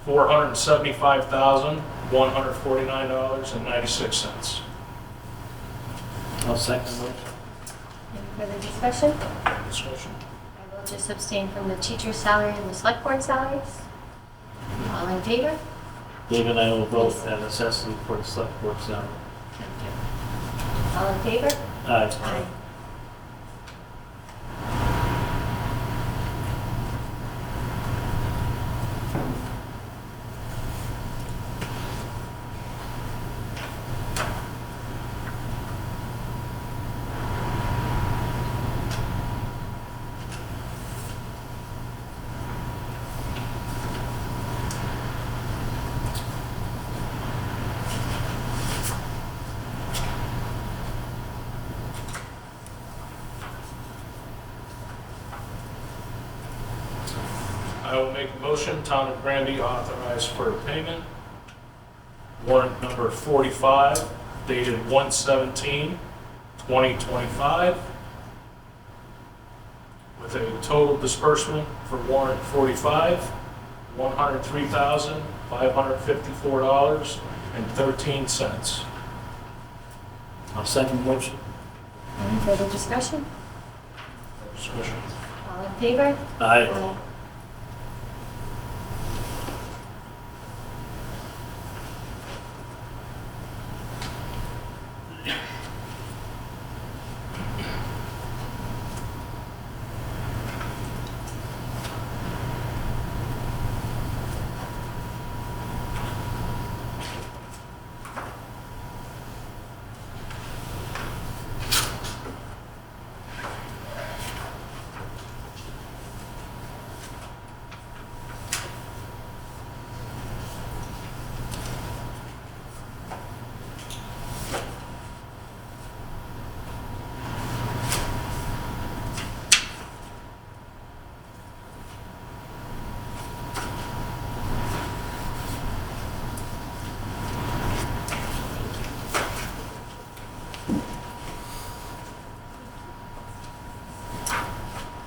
$475,149.96. I'll second the motion. Any further discussion? Discussion. I will just abstain from the teacher's salary and the select board salaries. All in favor? Dave and I will vote as necessity for the select board salary. Thank you. All in favor? Aye. Aye. I will make a motion, town of Granby authorized for payment. Warrant number 45, dated 1/17/2025, with a total disbursement for warrant 45, $103,554.13. I'll second the motion. Any further discussion? Discussion. All in favor? Aye.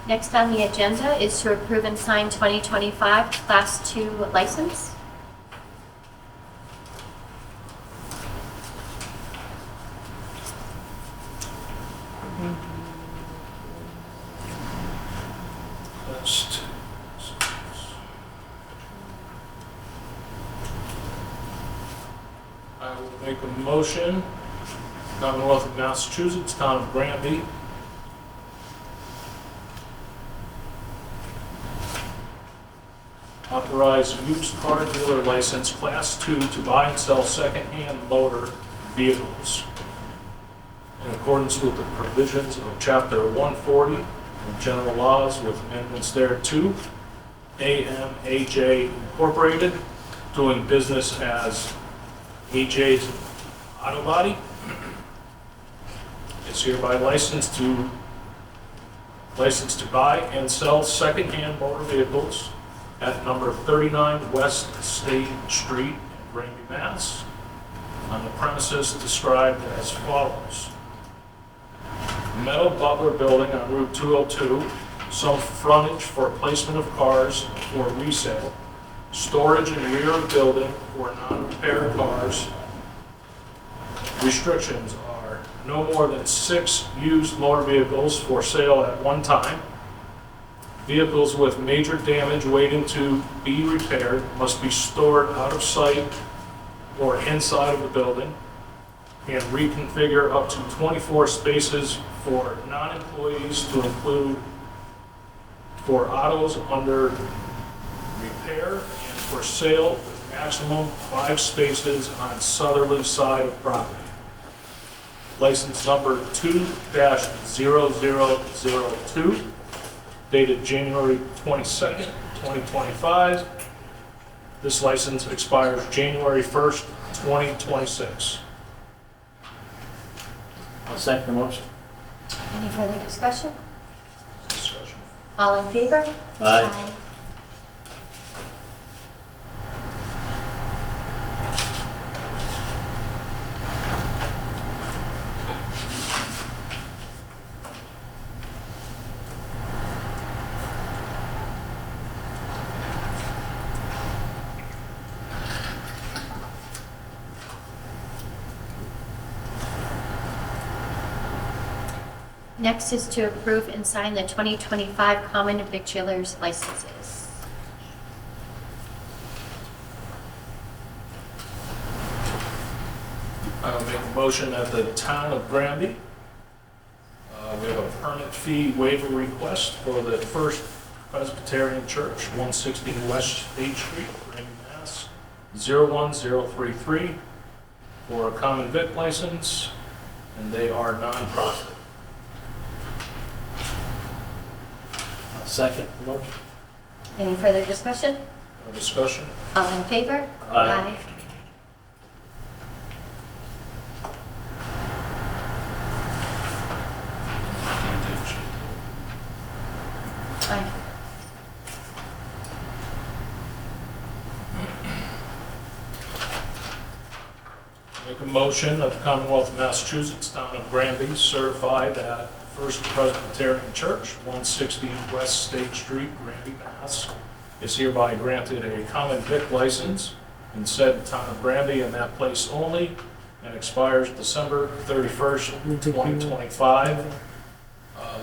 Next on the agenda is to approve and sign 2025 Class 2 license. That's Make a motion, Commonwealth of Massachusetts, Town of Granby. Authorize used car dealer license Class 2 to buy and sell second-hand motor vehicles in accordance with the provisions of Chapter 140 of General Laws with amendments thereto. AMAJ Incorporated, doing business as AJ's Auto Body, is hereby licensed to buy and sell second-hand motor vehicles at number 39 West State Street in Granby, Mass, on the premises described as follows. Metal Butler Building on Route 202, some frontage for placement of cars for resale, storage in rear of building for non-repaired cars. Restrictions are no more than 6 used motor vehicles for sale at one time. Vehicles with major damage waiting to be repaired must be stored out of sight or inside of the building, and reconfigure up to 24 spaces for non-employees to include for autos under repair and for sale with maximum 5 spaces on southerly side of property. License number 2-0002, dated January 22nd, 2025. This license expires January 1st, 2026. I'll second the motion. Any further discussion? Discussion. All in favor? Aye. Next is to approve and sign the 2025 common victulars licenses. I'll make a motion at the Town of Granby. We have a permit fee waiver request for the First Presbyterian Church, 116 West State Street, Granby, Mass. 01033 for a common vic license, and they are non-profit. I'll second the motion. Any further discussion? No discussion? All in favor? Aye. Aye. Make a motion that the Commonwealth of Massachusetts, Town of Granby, certify that First Presbyterian Church, 160 West State Street, Granby, Mass, is hereby granted a common vic license in said Town of Granby and that place only, and expires December 31st, 2025.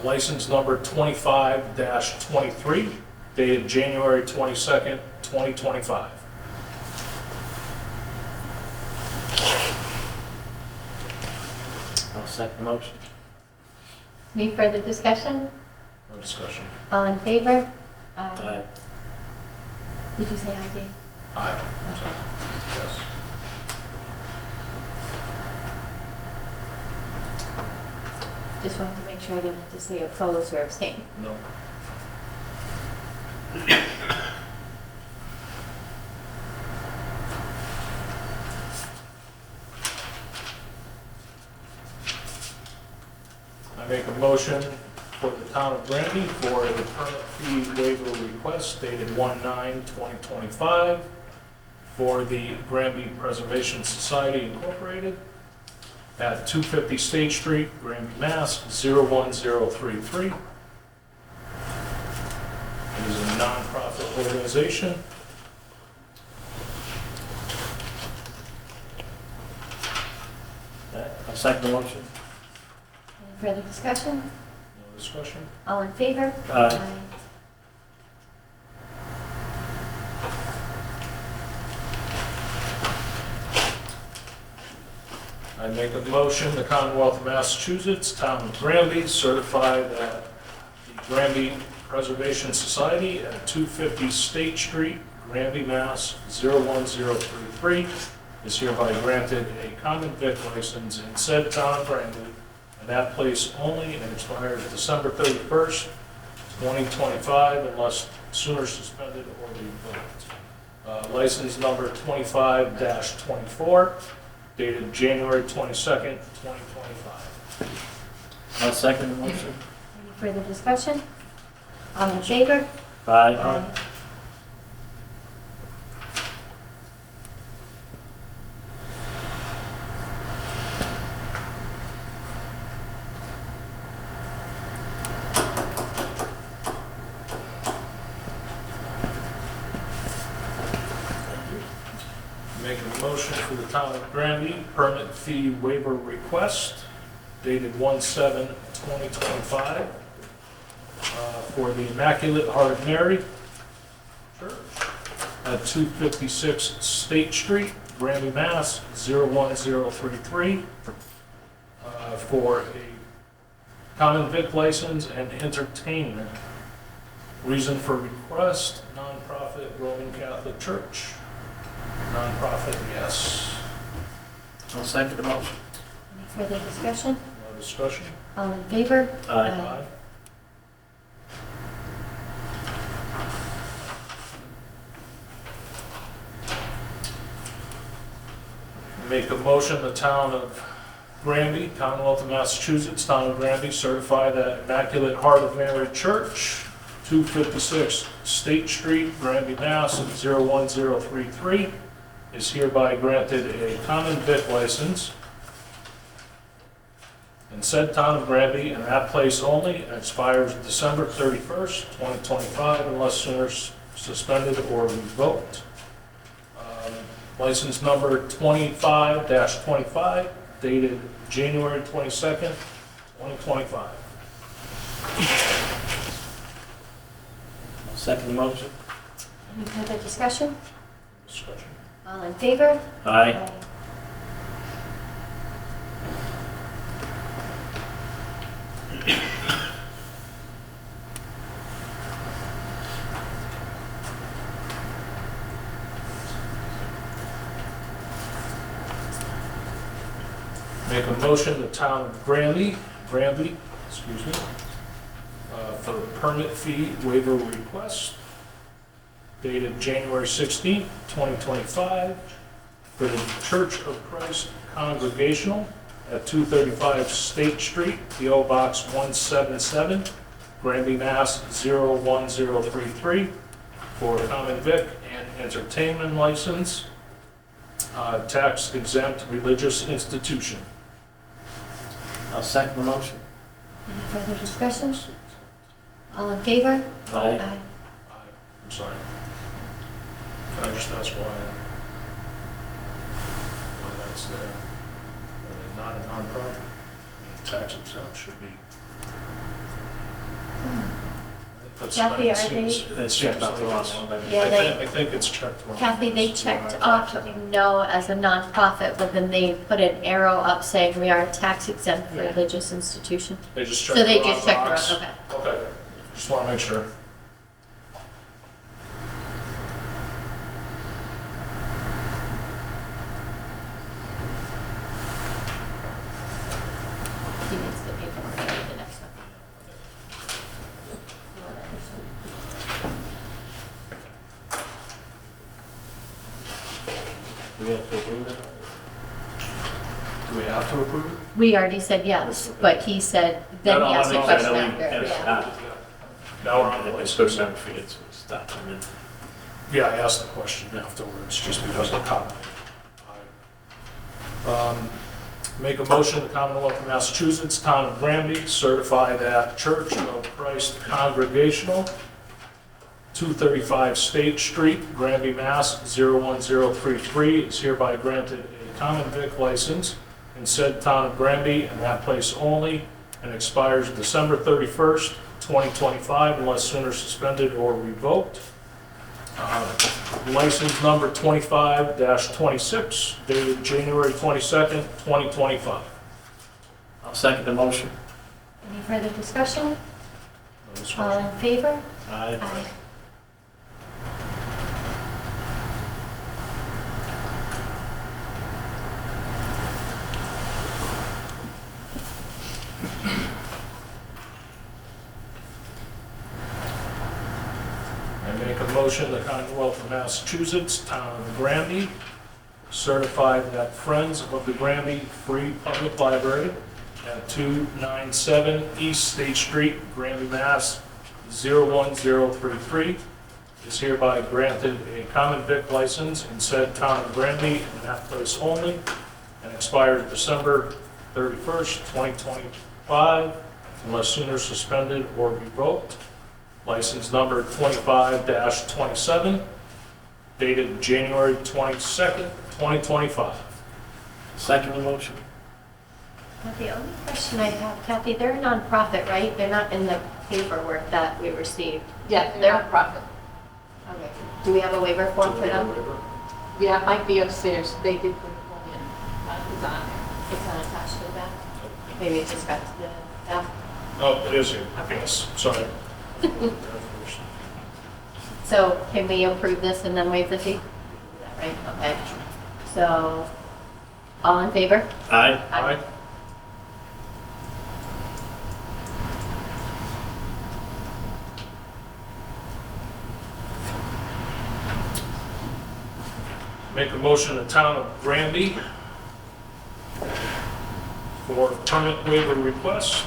License number 25-23, dated January 22nd, 2025. I'll second the motion. Any further discussion? No discussion. All in favor? Aye. Did you say aye, Dave? Aye. Yes. Just wanted to make sure I didn't have to say oppose or abstain. No. I make a motion for the Town of Granby for the permit fee waiver request dated 1/9/2025 for the Granby Preservation Society Incorporated at 250 State Street, Granby, Mass. 01033. It is a nonprofit organization. I'll second the motion. Any further discussion? No discussion? All in favor? Aye. make a motion, the Commonwealth of Massachusetts, Town of Granby, certify that the Granby Preservation Society at 250 State Street, Granby, Mass. 01033 is hereby granted a common vic license in said town of Granby, and that place only, and expires December 31st, 2025, unless sooner suspended or revoked. License number 25-24, dated January 22nd, 2025. I'll second the motion. Any further discussion? All in favor? Aye. Making a motion for the town of Granby, permit fee waiver request dated 1/7/2025 for the Immaculate Heart of Mary Church at 256 State Street, Granby, Mass. 01033 for a common vic license and entertainment. Reason for request, nonprofit Roman Catholic Church. Nonprofit, yes. I'll second the motion. Any further discussion? No discussion? All in favor? Aye. Make a motion, the town of Granby, Commonwealth of Massachusetts, town of Granby, certify that Immaculate Heart of Mary Church, 256 State Street, Granby, Mass. 01033, is hereby granted a common vic license in said town of Granby, and that place only, and expires December 31st, 2025, unless sooner suspended or revoked. License number 25-25, dated January 22nd, 2025. I'll second the motion. Any further discussion? Discussion. All in favor? Aye. Make a motion, the town of Granby, excuse me, for permit fee waiver request dated January 16th, 2025, for the Church of Christ Congregational at 235 State Street, PO Box 177, Granby, Mass. 01033, for common vic and entertainment license, tax exempt religious institution. I'll second the motion. Any further discussion? All in favor? Aye. I'm sorry. Can I just ask why that's there? Are they not a nonprofit? I mean, tax exempt should be. Kathy, are they- It's checked out the last one. Yeah, I think it's checked wrong. Kathy, they checked off no as a nonprofit, but then they put an arrow up saying we are a tax exempt religious institution. They just So checked they the just wrong checked box. it, okay. Okay, just want to make sure. He needs the paperwork for the next one. Do we have to approve it? Do we have to approve it? We already said yes, but he said, then he asked a question after. Yeah. Now we're on the list. Supposed to have figured, so we stop and then. Yeah, I asked the question afterwards, just because of the comment. Make a motion, the Commonwealth of Massachusetts, town of Granby, certify that Church of Christ Congregational, 235 State Street, Granby, Mass. 01033, is hereby granted a common vic license in said town of Granby, and that place only, and expires December 31st, 2025, unless sooner suspended or revoked. License number 25-26, dated January 22nd, 2025. I'll second the motion. Any further discussion? No All discussion. in favor? Aye. I make a motion, the Commonwealth of Massachusetts, Town of Granby, certify that Friends of the Granby Free Public Library at 297 East State Street, Granby, Mass. 01033 is hereby granted a common vic license in said Town of Granby and that place only, and expires December 31st, 2025, unless sooner suspended or revoked. License number 25-27, dated January 22nd, 2025. Second the motion. Now, the only question I have, Kathy, they're a nonprofit, right? They're not in the paperwork that we received. Yeah, they're a profit. Okay. Do we have a waiver form for them? Yeah, it might be upstairs. They did put one in. It's on there. It's not attached to the back? Maybe it just got to the back? Oh, it is here. Yes, sorry. So can we approve this and then waive the fee? Is that right? Okay. So, all in favor? Aye. Aye. Make a motion, the Town of Granby for permit waiver request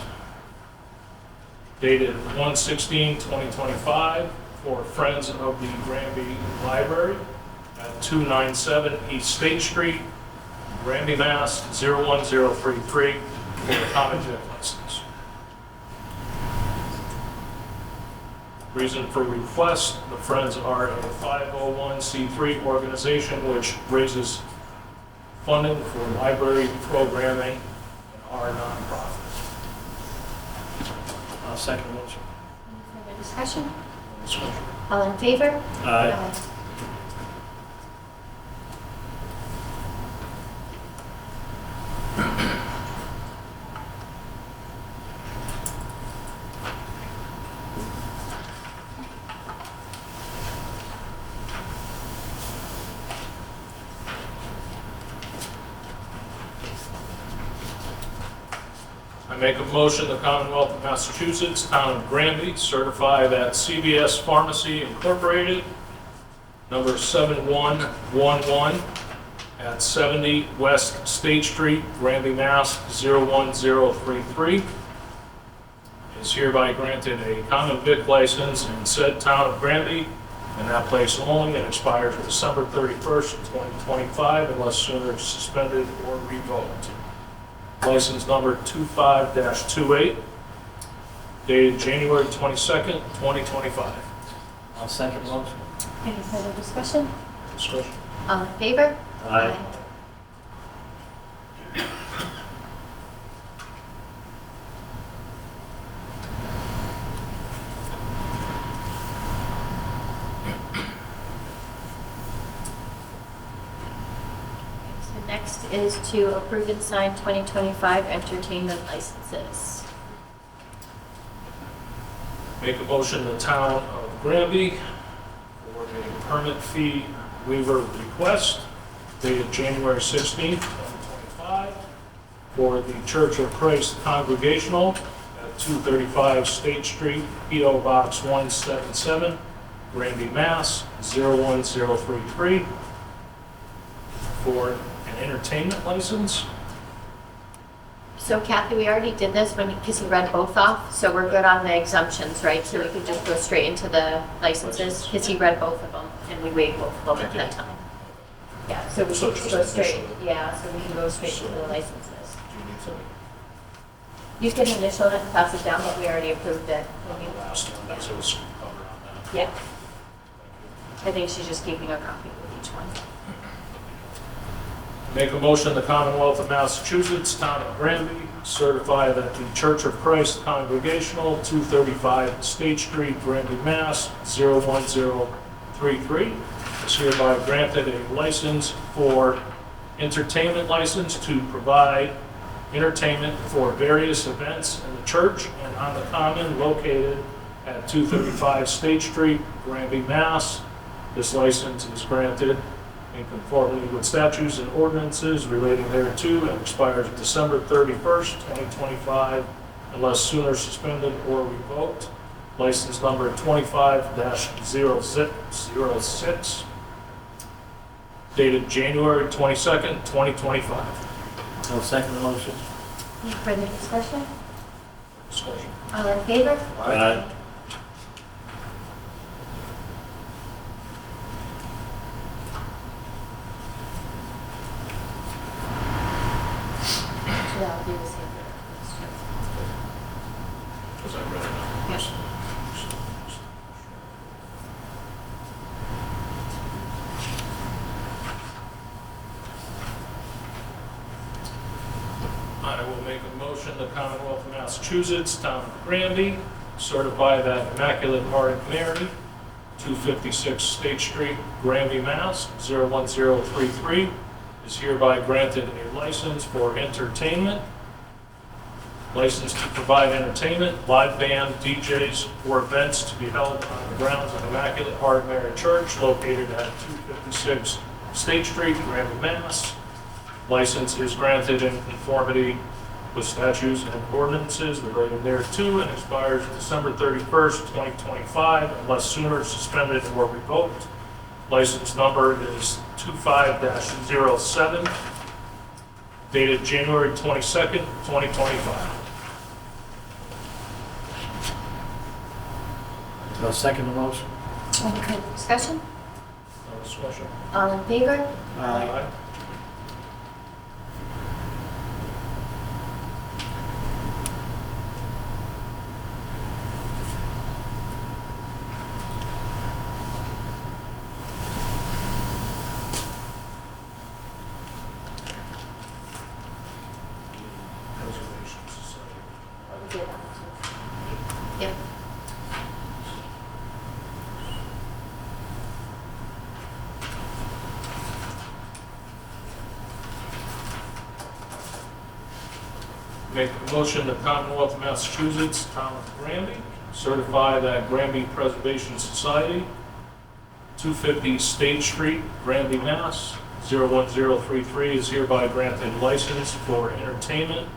dated 1/16/2025 for Friends of the Granby Library at 297 East State Street, Granby, Mass. 01033 for the common vic license. Reason for request, the Friends are a 501c3 organization which raises funding for library programming and are nonprofit. I'll second the motion. Any further discussion? All in favor? Aye. I make a motion, the Commonwealth of Massachusetts, Town of Granby, certify that CVS Pharmacy Incorporated, number 7111, at 70 West State Street, Granby, Mass. 01033, is hereby granted a common vic license in said Town of Granby, and that place only, and expires December 31st, 2025, unless sooner suspended or revoked. License number 25-28, dated January 22nd, 2025. I'll second the motion. Any further discussion? Discussion. All in favor? Aye. So next is to approve and sign 2025 entertainment licenses. Make a motion, the Town of Granby for a permit fee waiver request dated January 16th, 2025 for the Church of Christ Congregational at 235 State Street, P.O. Box 177, Granby, Mass. 01033 for an entertainment license. So Kathy, we already did this because he read both off, so we're good on the exemptions, right? So we can just go straight into the licenses, because he read both of them, and we waived both of them at that time. Yeah, so we So can just just go straight, initial. yeah, so we can go straight to the licenses. Do you need to You can initial it and pass it down, but we already approved it. last one, that's what's covered on that. Yeah. I think she's just keeping a copy of each one. Make a motion, the Commonwealth of Massachusetts, Town of Granby, certify that the Church of Christ Congregational, 235 State Street, Granby, Mass. 01033 0033 is hereby granted a license for entertainment license to provide entertainment for various events in the church and on the common located at 235 State Street, Granby, Mass. This license is granted in conformity with statutes and ordinances relating thereto and expires December 31st, 2025, unless sooner suspended or revoked. License number 25-06, dated January 22nd, 2025. I'll second the motion. Any further discussion? Discussion. All in favor? Aye. So that'll be the same for next year. Because I read it. Yes. I will make a motion, the Commonwealth of Massachusetts, Town of Granby, certify that Immaculate Heart of Mary, 256 State Street, Granby, Mass. 01033, is hereby granted a license for entertainment, license to provide entertainment, live band, DJs, or events to be held on the grounds of Immaculate Heart of Mary Church located at 256 State Street, Granby, Mass. License is granted in conformity with statutes and ordinances relating thereto and expires December 31st, 2025, unless sooner suspended or revoked. License number is 25-07, dated January 22nd, 2025. I'll second the motion. Any further discussion? No discussion. All in favor? Aye. Preservation Society. We did that one too. Yep. Make a motion, the Commonwealth of Massachusetts, Town of Granby, certify that Granby Preservation Society, 250 State Street, Granby, Mass. 01033 is hereby granted license for entertainment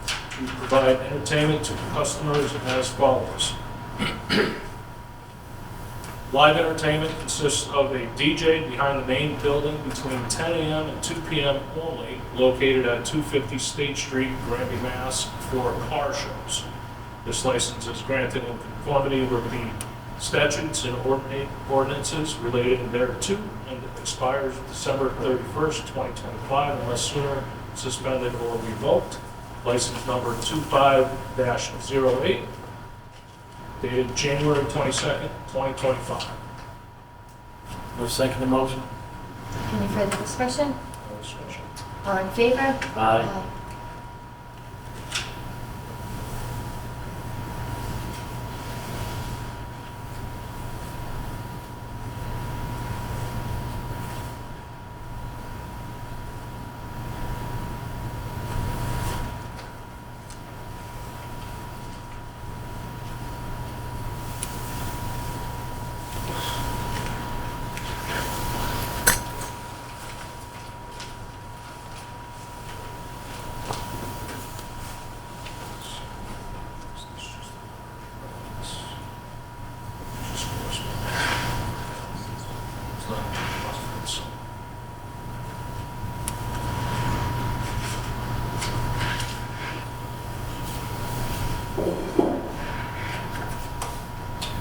to provide entertainment to customers as follows. Live entertainment consists of a DJ behind the main building between 10 a.m. and 2 p.m. only, located at 250 State Street, Granby, Mass. For car shows. This license is granted in conformity with the statutes and ordinances related thereto and expires December 31st, 2025, unless sooner suspended or revoked. License number 25-08, dated January 22nd, 2025. I'll second the motion. Any further discussion? No discussion. All in favor? Aye.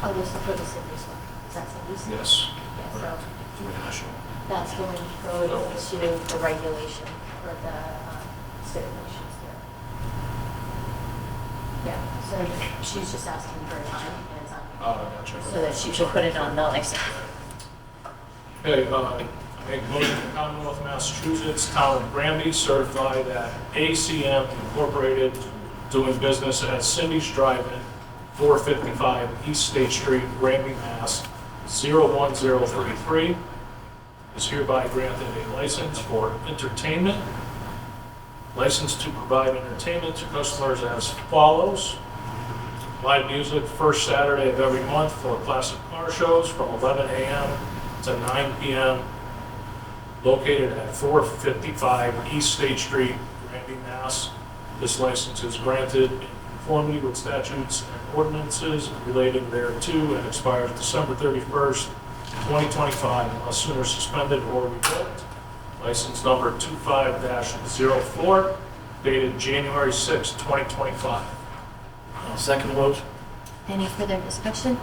Oh, this is for the city's one. Is that city's? Yes. Yeah, so International. that's going to go into the regulation for the stipulations there. Yeah, so she's just asking for a time and it's on, Oh, gotcha. so that she should put it on the license. Okay, make a motion to the Commonwealth of Massachusetts, Town of Granby, certify that ACM Incorporated doing business at Cindy's Drive-In, 455 East State Street, Granby, Mass. 01033 is hereby granted a license for entertainment. License to provide entertainment to customers as follows. Live music first Saturday of every month for classic car shows from 11 a.m. to 9 p.m. located at 455 East State Street, Granby, Mass. This license is granted in conformity with statutes and ordinances relating thereto and expires December 31st, 2025, unless sooner suspended or revoked. License number 25-04, dated January 6, 2025. I'll second the motion. Any further discussion?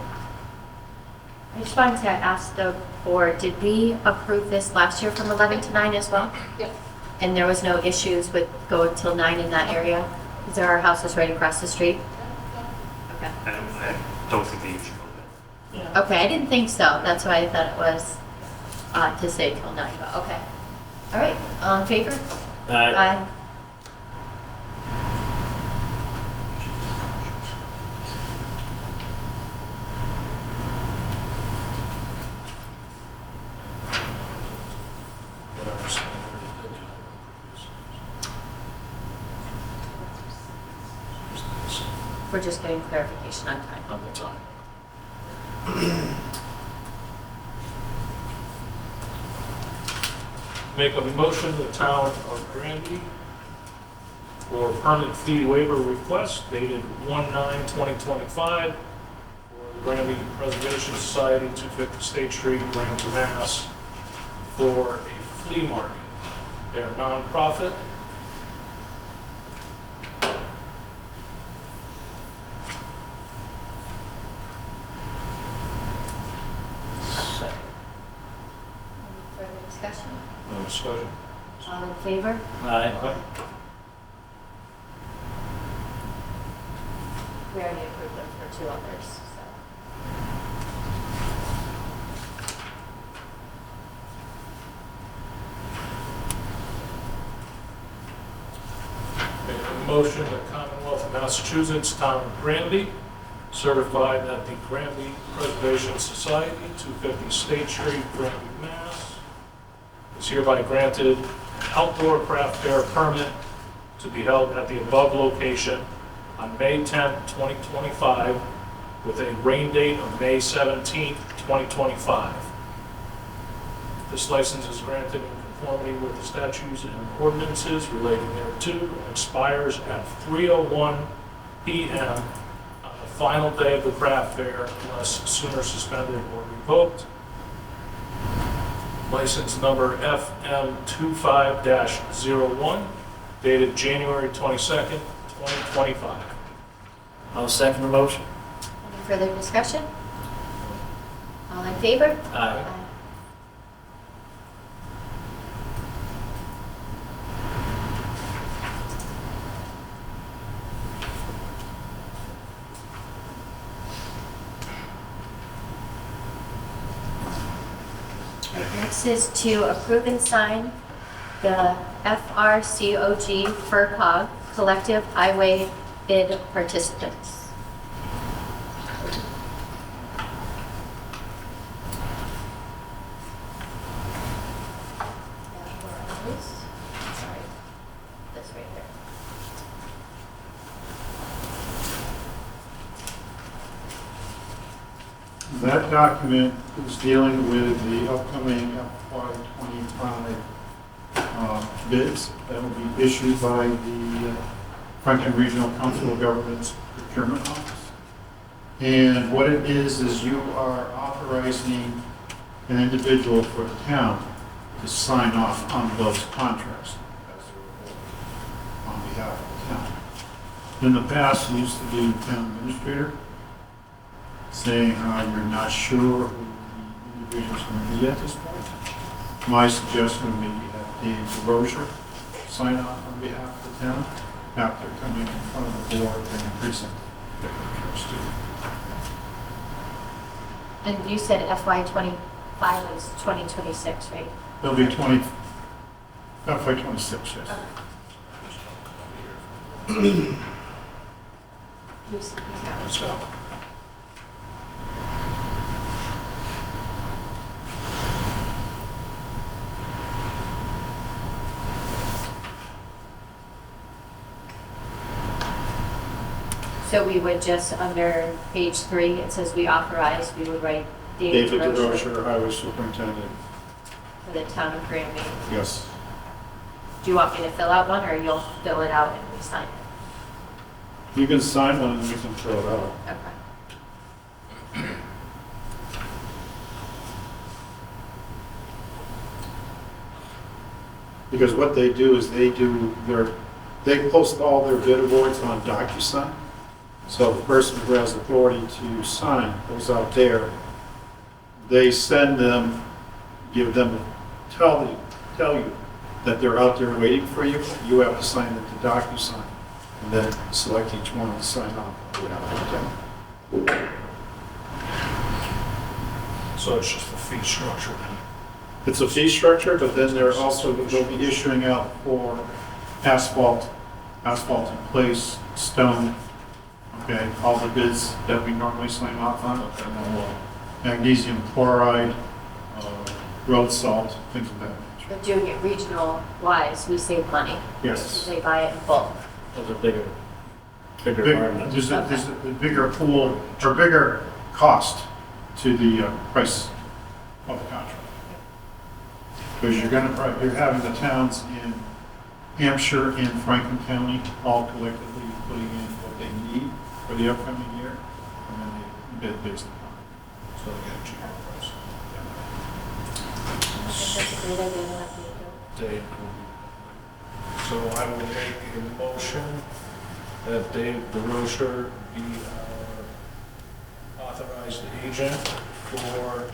I just wanted to ask the board, did we approve this last year from 11 to 9 as well? Yes. And there was no issues with going till 9 in that area? Because our house is right across the street? Okay. I don't think they usually go there. Okay, I didn't think so. That's why I thought it was to say till 9, but okay. All right, all in favor? Aye. We're just getting clarification on time. On the time. Make a motion to the town of Granby for permit fee waiver request dated 1/9/2025 for the Granby Preservation Society, 250 State Street, Granby, Mass. for a flea market. They're a nonprofit. Further discussion? No discussion. All in favor? Aye. We already approved them for 2 others, so. Make a motion that Commonwealth of Massachusetts, Town of Granby, certify that the Granby Preservation Society, 250 State Street, Granby, Mass. is hereby granted an outdoor craft fair permit to be held at the above location on May 10, 2025, with a rain date of May 17, 2025. This license is granted in conformity with the statutes and ordinances relating thereto and expires at 3:01 p.m. on the final day of the craft fair unless sooner suspended or revoked. License number FM25-01, dated January 22nd, 2025. I'll second the motion. Any further discussion? All in favor? Aye. Next is to approve and sign the FRCOG FERCOG Collective Highway Bid Participants. Sorry, this right here. That document is dealing with the upcoming FY25 bids that will be issued by the Franklin Regional Council of Governments Procurement Office. And what it is you are authorizing an individual for the town to sign off on those contracts as they're on behalf of the town. In the past, we used to do town administrator, saying how you're not sure who the individual's going to be at this point. My suggestion would be have Dave DeRocher sign off on behalf of the town after coming in front of the board and precinct their interest to. And you said FY25 is 2026, right? It'll be FY26, yes. Who's got it? So, So we would just, under page 3, it says we authorize, we would write David David DeRocher DeRocher, Highway Superintendent. for the town of Granby. Yes. Do you want me to fill out one, or you'll fill it out and we sign it? You can sign one and we can fill it out. Okay. Because what they do is they post all their bid awards on DocuSign. So the person who has authority to sign goes out there. They send them, tell you that they're out there waiting for you. You have to sign it to DocuSign, and then select each one and sign off. So it's just a fee structure then? It's a fee structure, but then they'll be issuing out for asphalt in place, stone, okay, all the bids that we normally sign off on. Magnesium chloride, road salt, things of that nature. But doing it regional wise, we save money. Yes. They buy it in bulk. Those are bigger Big- departments. There's a bigger pool, or bigger cost to the price of the contract. Because you're having the towns in Hampshire and Franklin County all collectively putting in what they need for the upcoming year, and then they bid based upon it. So they get a cheaper price. I think that's a great idea. We'll have to do it. Dave will be. So I will make a motion that Dave DeRocher be our authorized agent for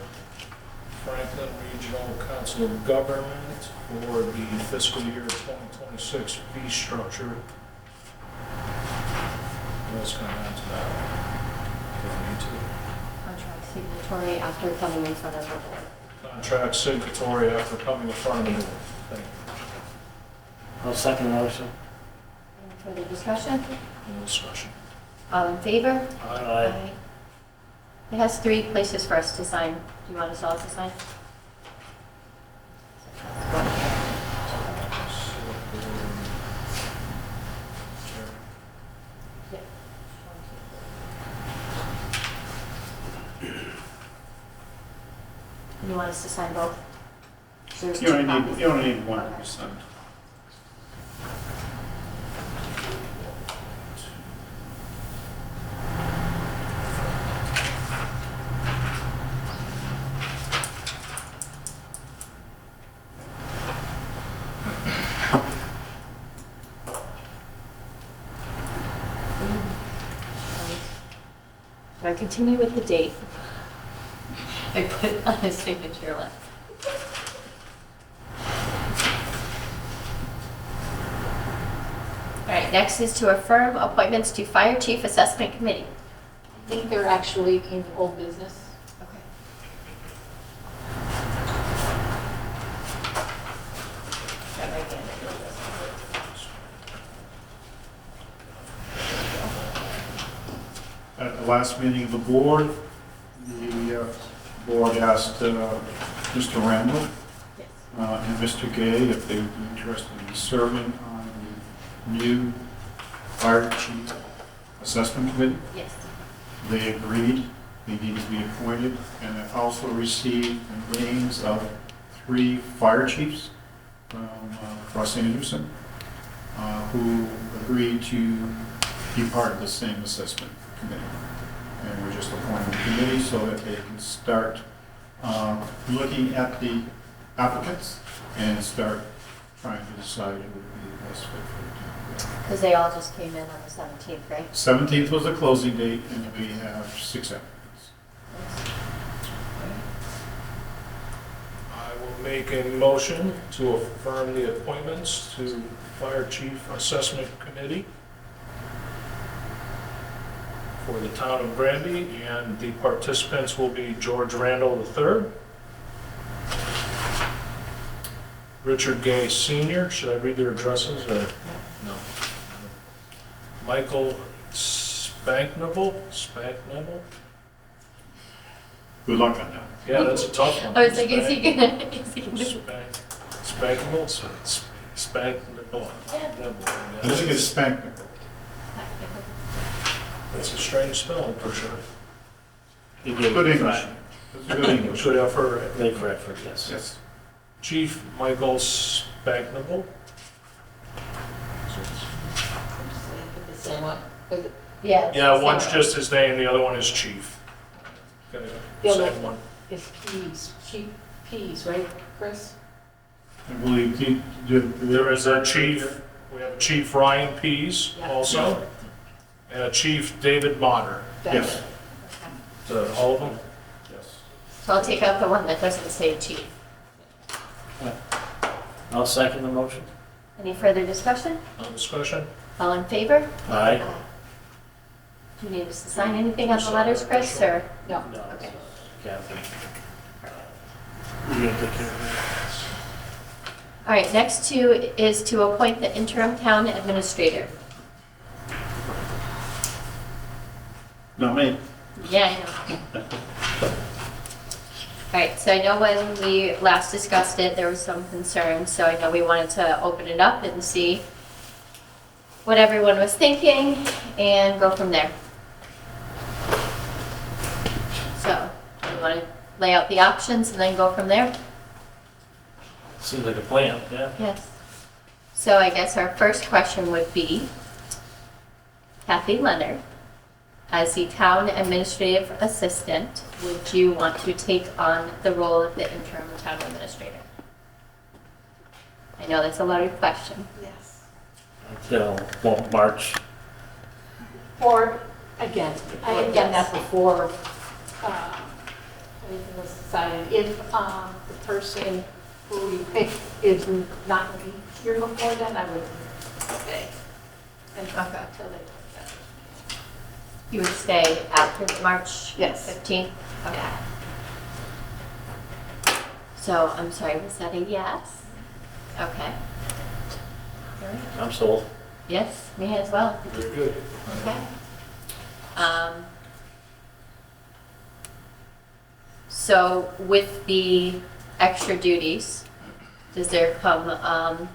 Franklin Regional Council of Government for the fiscal year 2026 fee structure. What's going on to that? Do I need to? Contract signatory after coming in front of the board. Contract signatory after coming in front of the board. Thank you. I'll second the motion. Any further discussion? Any discussion? All in favor? Aye. It has 3 places for us to sign. Do you want us all to sign? Yeah. You want us to sign both? There's You 2 only copies. need 1%. Do I continue with the date? I put it on his signature list. All right, next is to affirm appointments to Fire Chief Assessment Committee. I think they're actually in old business. Okay. Got my hand in this. At the last meeting of the board, the board asked Mr. Randall Yes. and Mr. Gay if they would be interested in serving on the new fire chief assessment committee. Yes. They agreed, they need to be appointed, and I also received the names of 3 fire chiefs from Ross Anderson who agreed to be part of the same assessment committee. And we're just appointing the committee so that they can start looking at the applicants and start trying to decide who would be the best fit for the town. Because they all just came in on the 17th, right? 17th was the closing date, and we have 6 applicants. I will make a motion to affirm the appointments to Fire Chief Assessment Committee for the town of Granby, and the participants will be George Randall III, Richard Gay Sr., should I read their addresses or no? Michael Spanknable? Good luck on that. Yeah, that's a tough one. I was like, is he gonna do? Spankable? Spankable. I think it's spanked. That's a strange spelling for sure. You gave Good it a English. try. It's good English. Good effort. Late for effort, yes. Yes. Chief Michael Spagnable. The same one. Is it- Yeah. it's Yeah, the one's same. just his name, the other one is chief. Okay, The other- Same one. It's Chief Peas, right, Chris? I believe he did. There is a chief, we have a Chief Ryan Pease Yeah. also, and a Chief David Bonner. Yes. So all of them? Yes. So I'll take out the one that doesn't say chief. I'll second the motion. Any further discussion? No discussion? All in favor? Aye. Do you need us to sign anything on the letters, Chris, or? No. No, Okay. Kathy. You gonna take care of All right, next is to appoint the interim town administrator. Not me. Yeah, I know. All right, so I know when we last discussed it, there was some concern, so I know we wanted to open it up and see what everyone was thinking and go from there. So, you want to lay out the options and then go from there? it. Seems like a plan, yeah. Yes. So I guess our first question would be, Kathy Leonard, as the town administrative assistant, would you want to take on the role of the interim town administrator? I know that's a loaded question. Yes. Until, well, March. Or, again, I had done that before, anything was decided. If the person who we pick is not going to be here before then, I would stay. And Okay. until they. You would stay after March Yes. 15th? Okay. So, I'm sorry, was that a yes? Okay. All right. I'm sold. Yes, me as well. Very good. Okay. So with the extra duties, does there come a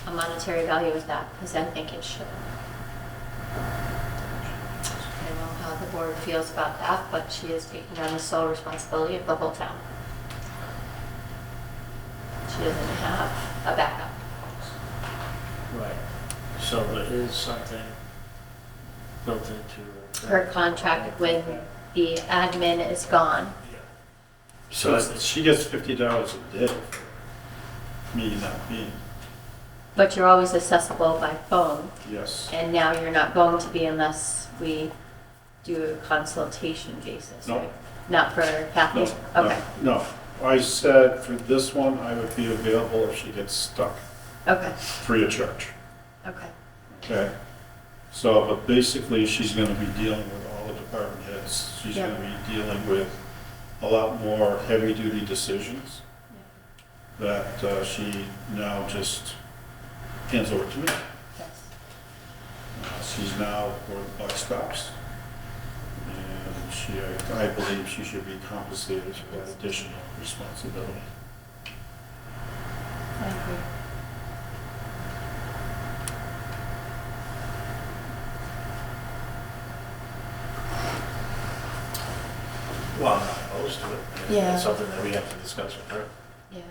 monetary value with that? Because I think it should. I don't know how the board feels about that, but she is taking on the sole responsibility of the whole town. She doesn't have a backup. Right. So there is something built into. Her contract when the admin is gone. So she gets $50 a day. Me not being. But you're always accessible by phone, Yes. and now you're not going to be unless we do a consultation basis, No. right? Not for Kathy? No, Okay, No. I said for this one, I would be available if she gets stuck, okay, free of charge. okay. Okay? So, but basically, she's gonna be dealing with all the department heads. She's Yeah. gonna be dealing with a lot more heavy-duty decisions that she now just hands over to me. Yes. She's now where the buck stops. And she, I believe she should be compensated for that additional responsibility. I agree. Well, I'm not opposed to it. I mean, Yeah. It's something that we have to discuss with her. Yeah.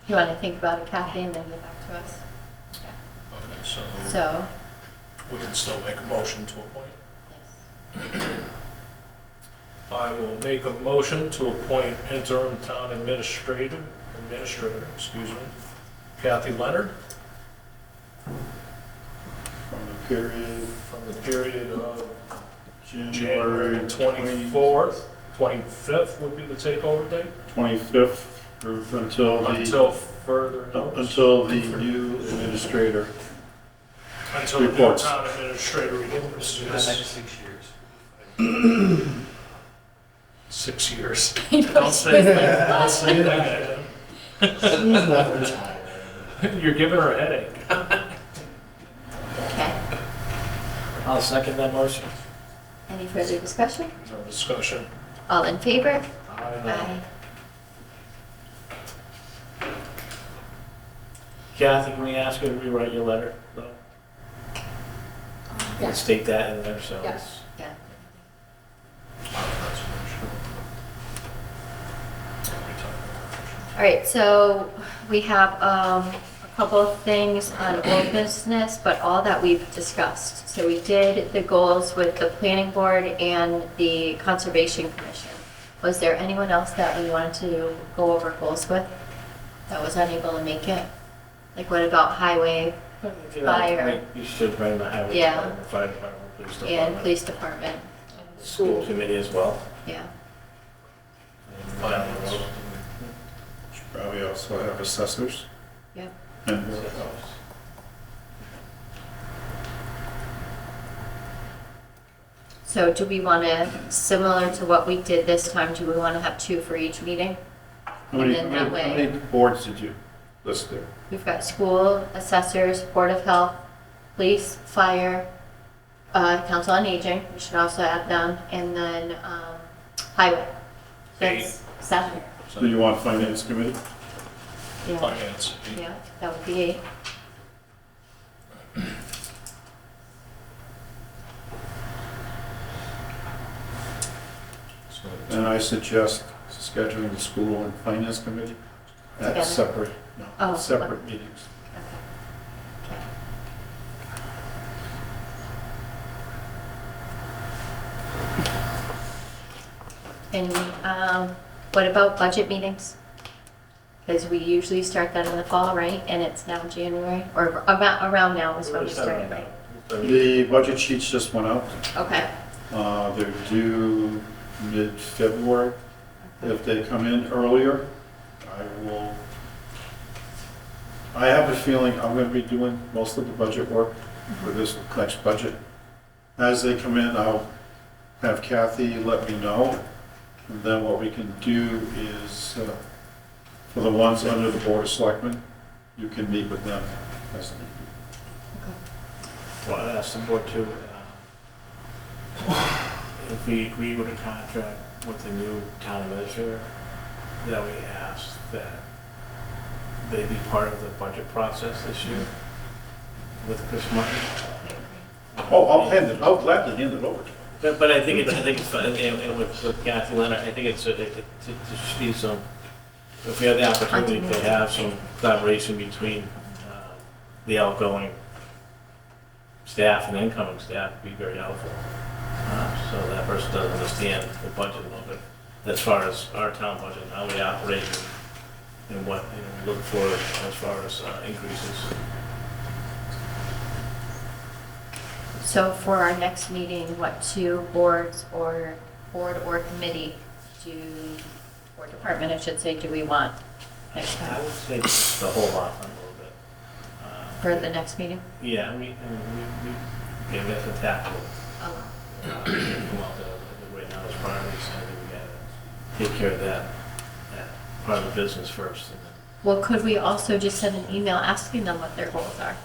You want to think about it, Kathy, and then get back to us? Okay, So, we can still make a motion to appoint. yes. I will make a motion to appoint interim town administrator, Kathy Leonard, From the period from the period of January January 24th, 25th would be the takeover date, 25th until until further notice. until the new administrator. Until the new reports. town administrator reports. For the next 6 years. 6 years. Don't say that, don't say that. You're giving her a headache. Okay. I'll second that motion. Any further discussion? No discussion. All in favor? Aye. Kathy, can we ask you to rewrite your letter, though? Yeah. And state that in there, so Yeah. it's. Yeah. All right, so we have a couple of things on old business, but all that we've discussed. So we did the goals with the planning board and the conservation commission. Was there anyone else that we wanted to go over goals with that was unable to make it? Like what about highway Fire. You should bring the highway Yeah. department, fire department, police and department. police department? School committee as well. Yeah. And down the road. Should probably also have assessors. Yep. And So do we want to, similar to what we did this time, do we want to have 2 for each meeting? how many, And then that how many way, boards did you list there? we've got school, assessors, board of health, police, fire, council on aging, we should also add them, and then highway. That's 7. So you want finance committee? Yeah, Finance. yeah, that would be 8. And I suggest scheduling the school and finance committee Together? at separate, Oh, no, separate meetings. Okay. And what about budget meetings? Because we usually start that in the fall, right? And it's now January, or around now is when we started, right? The budget sheets just went out. Okay. They're due mid-February. If they come in earlier, I have a feeling I'm going to be doing most of the budget work for this next budget. As they come in, I'll have Kathy let me know. And then what we can do is, for the ones under the Board of Selectmen, you can meet with them as needed. Well, I asked the board too, if we agree with a contract with the new town administrator, that we ask that they be part of the budget process this year with Chris Martin. Oh, I'll gladly hand it over to you. But I think it's fun, and with Kathy Leonard, I think it should be some, if we have the opportunity to have some collaboration between the outgoing staff and incoming staff, would be very helpful. So that person does understand the budget a little bit, as far as our town budget, how we operate, and what we look for as far as increases. So for our next meeting, what 2 boards or board or committee or department, I should say, do we want next I time would say the whole lot a little bit. for the next meeting? Yeah, we have to tackle Oh, right now as priorities, I think we gotta take care of that part of the business first. And well, could we also just send an email asking them what their goals are?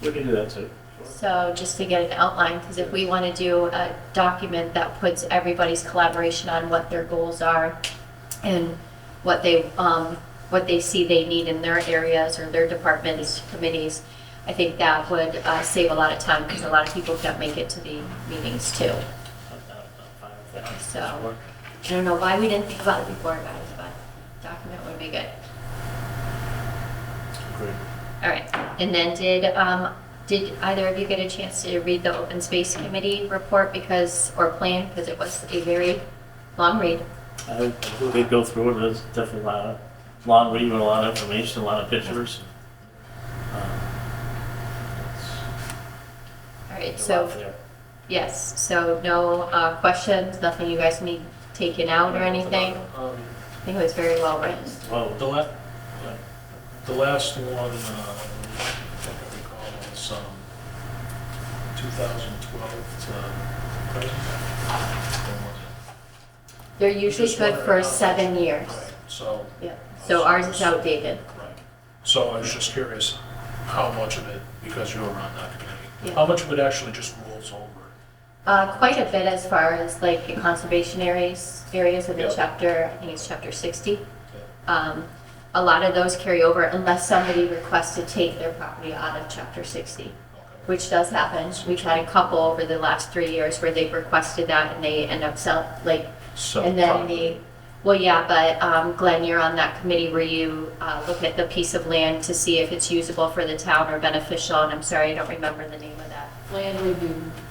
then we can do that too. So just to get an outline, because if we want to do a document that puts everybody's collaboration on what their goals are and what they see they need in their areas or their departments, committees, I think that would save a lot of time because a lot of people can't make it to the meetings too. So I don't know why we didn't think about it before, guys, but document would be good. Great. All right, and then did either of you get a chance to read the Open Space Committee report or plan, because it was a very long read? I did go through it, there's definitely a lot of, long read with a lot of information, a lot of pictures. All right, There's a lot so, there. yes, so no questions, nothing you guys need taken out or anything? I think it was very well written. Well, The last one, I think I recall, was 2012 to present. When was it? They're usually Just good wondering for how- 7 years. Right, so. Yeah, so ours is outdated. Right. So I was just curious how much of it, because you were on that committee, Yeah. how much of it actually just rolls over? Quite a bit as far as like the conservation areas of the Yep. chapter, I think it's chapter 60. A a lot of those carry over unless somebody requests to take their property out of Chapter 60, which does happen. We've had a couple over the last 3 years where they've requested that and they end up and then well, yeah, but Glenn, you're on that committee where you look at the piece of land to see if it's usable for the town or beneficial, and I'm sorry, I don't remember the name of that.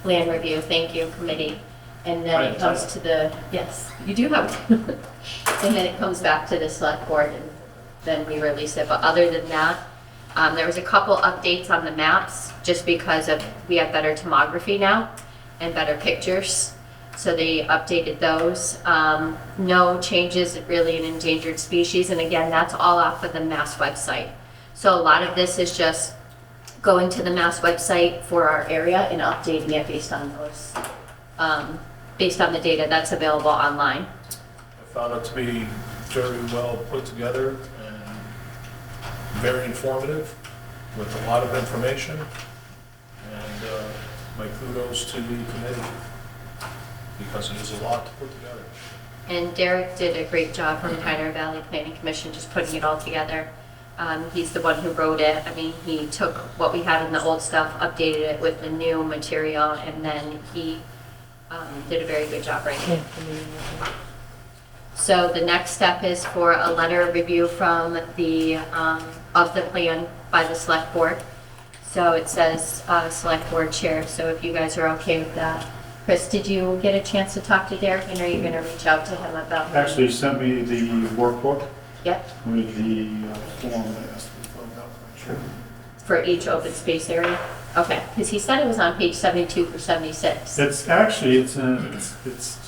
Land review, thank you, committee. And then it comes to the, yes, you do have, and then it comes back to the select board and then we release it. But other than that, there was a couple updates on the maps just because we have better tomography now and better pictures. So they updated those. No changes really in endangered species. And again, that's all off of the Mass website. So a lot of this is just going to the Mass website for our area and updating it based on those, based on the data that's available online. I found it to be very well put together and very informative with a lot of information. And my kudos to the committee because it is a lot to put together. And Derek did a great job from Pioneer Valley Planning Commission just putting it all together. He's the one who wrote it. I mean, he took what we had in the old stuff, updated it with the new material, and then he did a very good job writing it. So the next step is for a letter of review from the of the plan by the select board. So it says select board chair. So if you guys are okay with that. Chris, did you get a chance to talk to Derek, and are you going to reach out to him about? Actually, he sent me the workbook Yep. with the form that has to be filled out. Sure. For each open space area? Okay, because he said it was on page 72 through 76. It's actually, it's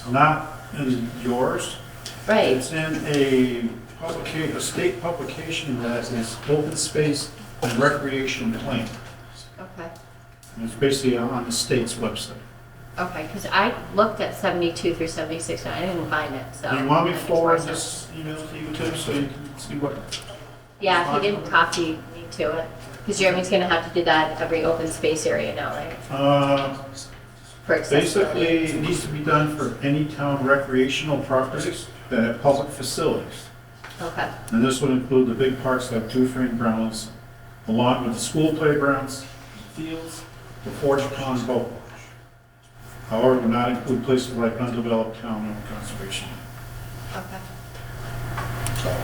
not in yours. Right. It's in a state publication that is open space and recreation plan. Okay. And it's basically on the state's website. Okay, because I looked at 72 through 76 and I didn't find it, so. Do you want me to forward this email to you too, so you can see what? Yeah, he didn't copy me to it. Because Jeremy's going to have to do that at every open space area now, right? For accessibility. Basically, it needs to be done for any town recreational properties that have public facilities. Okay, And this would include the big parks like two-frame grounds, along with the school playgrounds, fields, the Forge Pond boat launch. However, would not include places like undeveloped town-owned conservation. okay. So,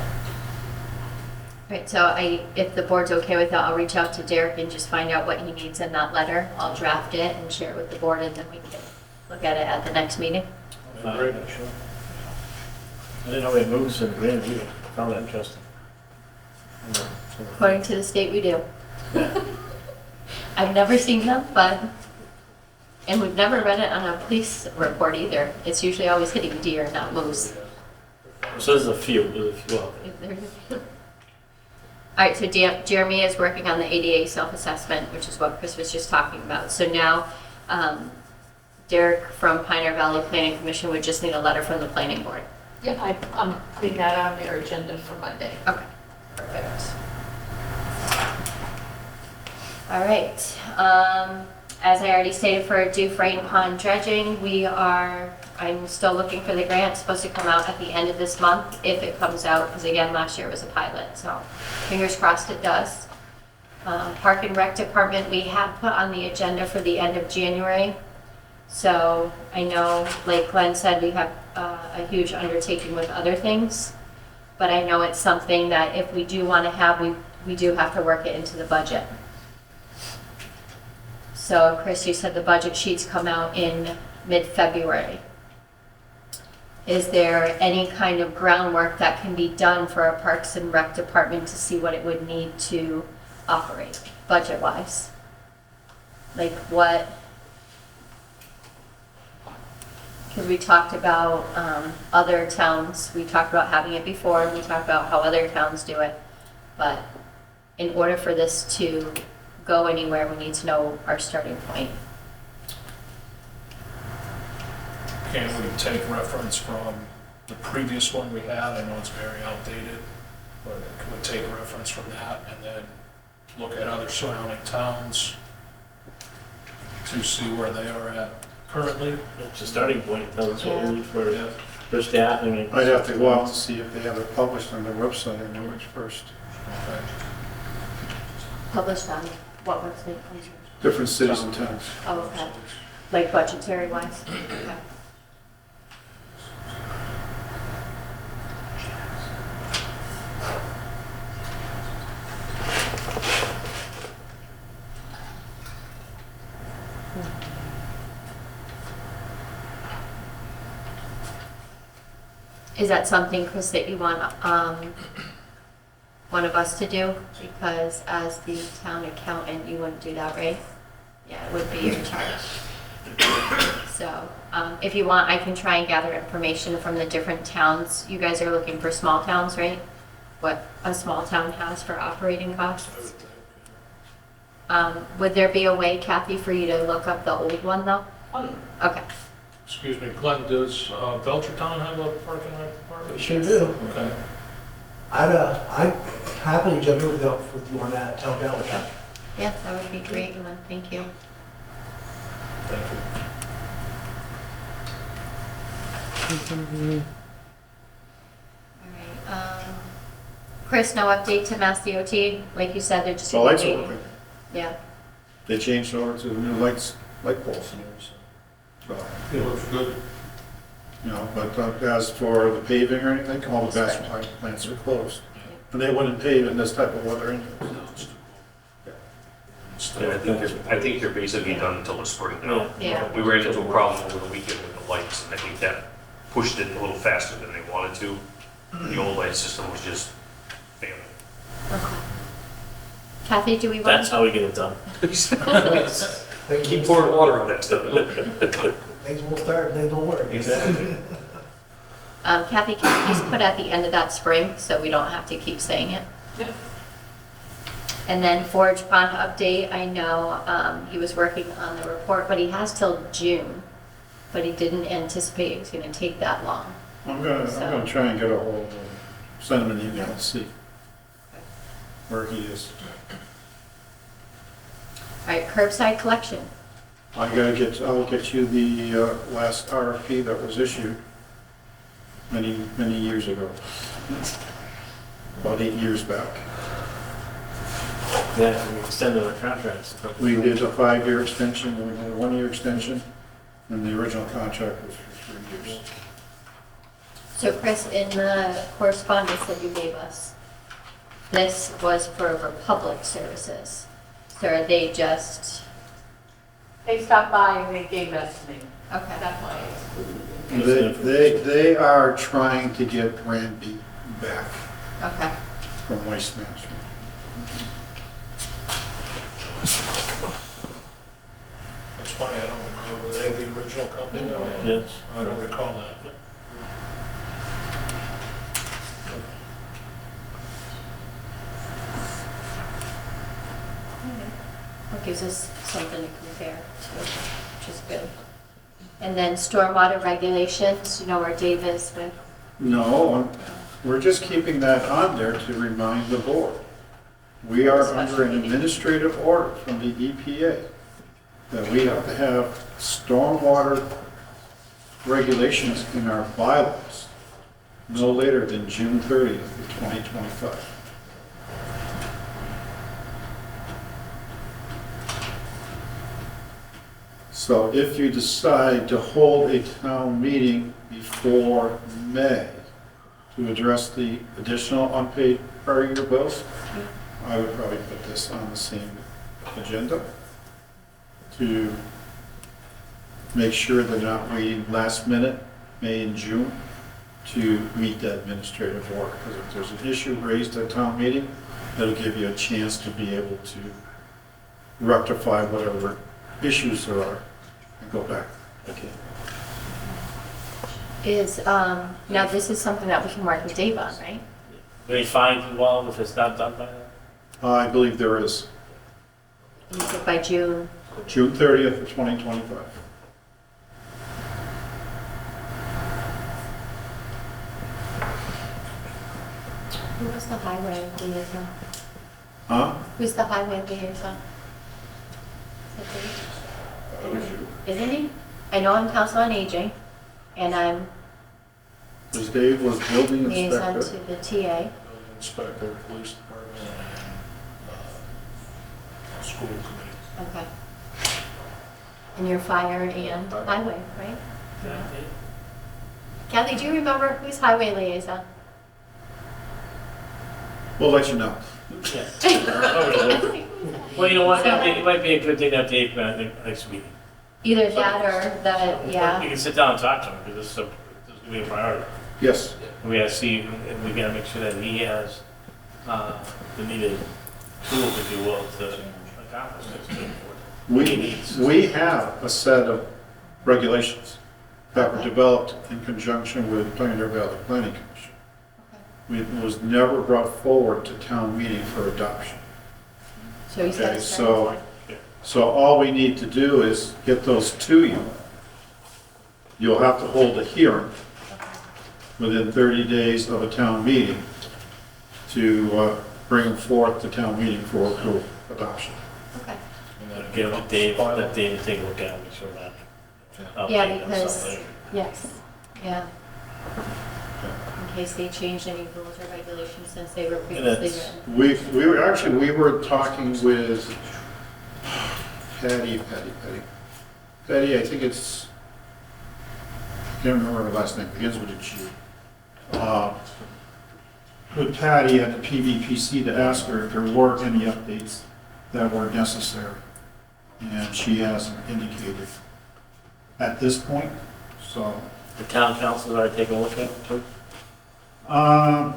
Right, so if the board's okay with that, I'll reach out to Derek and just find out what he needs in that letter. I'll draft it and share it with the board, and then we can look at it at the next meeting. Great. I didn't know they moved to Granby either. I found that interesting. According to the state, we do. I've never seen them, and we've never read it on a police report either. It's usually always hitting deer, not moose. So there's a few out there. All right, so Jeremy is working on the ADA self-assessment, which is what Chris was just talking about. So now Derek from Pioneer Valley Planning Commission would just need a letter from the planning board. Yeah, I'm putting that on their agenda for Monday. Okay, perfect. All right. As I already stated for Dufresne Pond dredging, I'm still looking for the grant. It's supposed to come out at the end of this month if it comes out, because again, last year it was a pilot, so fingers crossed it does. Park and Rec Department, we have put on the agenda for the end of January. So I know, like Glenn said, we have a huge undertaking with other things, but I know it's something that if we do want to have, we do have to work it into the budget. So Chris, you said the budget sheets come out in mid-February. Is there any kind of groundwork that can be done for our Parks and Rec Department to see what it would need to operate budget-wise? Like what? Because we talked about other towns, we talked about having it before, we talked about how other towns do it, but in order for this to go anywhere, we need to know our starting point. Can we take reference from the previous one we had? I know it's very outdated, but can we take reference from that and then look at other surrounding towns to see where they are at currently? It's a starting point. That's what we need for for staffing and. I'd have to go out and see if they have it published on their website in Norwich first. Published on what website? Different cities and towns. Oh, okay. Like budgetary wise? Okay. Is that something, Chris, that you want one of us to do? Because as the town accountant, you wouldn't do that, right? Yeah, it would be your charge. So if you want, I can try and gather information from the different towns. You guys are looking for small towns, right? What a small town has for operating costs. Would there be a way, Kathy, for you to look up the old one though? Okay. Excuse me, Glenn, does Belchertown have a parking lot department? We sure do. Okay. I'd happily jump in with you on that, help out with that. Yeah, that would be great, Glenn. Thank you. Thank you. All right. Chris, no update to Mass DOT? Like you said, they're just. So lights are waiting. working. Yeah. They changed over to the new light poles. So, It looks good. you know, but as for the paving or anything, all the gas plants are closed. And they wouldn't pave in this type of weather anyway. And I think they're basically done until the spring now. Yeah. We ran into a problem over the weekend with the lights, and I think that pushed it a little faster than they wanted to. The old light system was just failing. Okay. Kathy, do we want? That's how we get it done. Keep pouring water on that stuff. Things will start and they don't work. Exactly. Kathy, can you just put at the end of that spring so we don't have to keep saying it? Yep. And then Forge Pond update, I know he was working on the report, but he has till June. But he didn't anticipate it was going to take that long. I'm gonna try and get a hold of him, send him an email and see where he is. All right, curbside collection. I'll get you the last RFP that was issued many years ago. About 8 years back. Yeah, we extended our contracts. We did a 5-year extension, then we did a 1-year extension, and the original contract was for 3 years. So Chris, in the correspondence that you gave us, this was for Republic Services. So are they just, They stopped by and they gave that to me. okay, That's why it's. They are trying to get Granby back okay. from Waste Management. That's funny, I don't remember, were they the original company? Yes. I don't recall that. It gives us something to compare to, which is good. And then stormwater regulations, you know where Dave is with, No, we're just keeping that on there to remind the board. We are under an administrative order from the EPA that we have to have stormwater regulations in our bylaws no later than June 30th of 2025. So if you decide to hold a town meeting before May to address the additional unpaid prior year bills, I would probably put this on the same agenda to make sure they're not waiting last minute, May and June, to meet that administrative order. Because if there's an issue raised at town meeting, that'll give you a chance to be able to rectify whatever issues there are and go back. Okay. is, now this is something that we can work with Dave on, right? Any fines involved if it's not done by that? I believe there is You said by June. June 30th of 2025. Who was the highway liaison? Huh? Who's the highway liaison? Isn't he? I know I'm council on aging, and I'm Because Dave was building Liaison inspector. to the TA. Building inspector, police department, and school committee. Okay. And your fire and highway, right? Kathy, do you remember who's highway liaison? We'll let you know. Well, you know what, it might be a good thing to have Dave next meeting. Either that or the, You yeah. can sit down and talk to him, because this is gonna be a priority. Yes. We gotta see, and we gotta make sure that he has, the needed tools, if you will, to accomplish this. We have a set of regulations that were developed in conjunction with Pioneer Valley Planning Commission. It was never brought forward to town meeting for adoption. So he's got Okay, to start. so all we need to do is get those to you. You'll have to hold a hearing within 30 days of a town meeting to bring them forth to town meeting for approval, adoption. Okay. Give it to Dave, let Dave take a look at it, make sure that. Yeah, update or because, something. yes, yeah. In case they changed any rules or regulations since they were previously it's- written. We were talking with Patty, I think it's, I can't remember her last name, begins with a G. With Patty at the PVPC to ask her if there were any updates that were necessary. And she hasn't indicated at this point, so. The town council already taken a look at it, too? I'm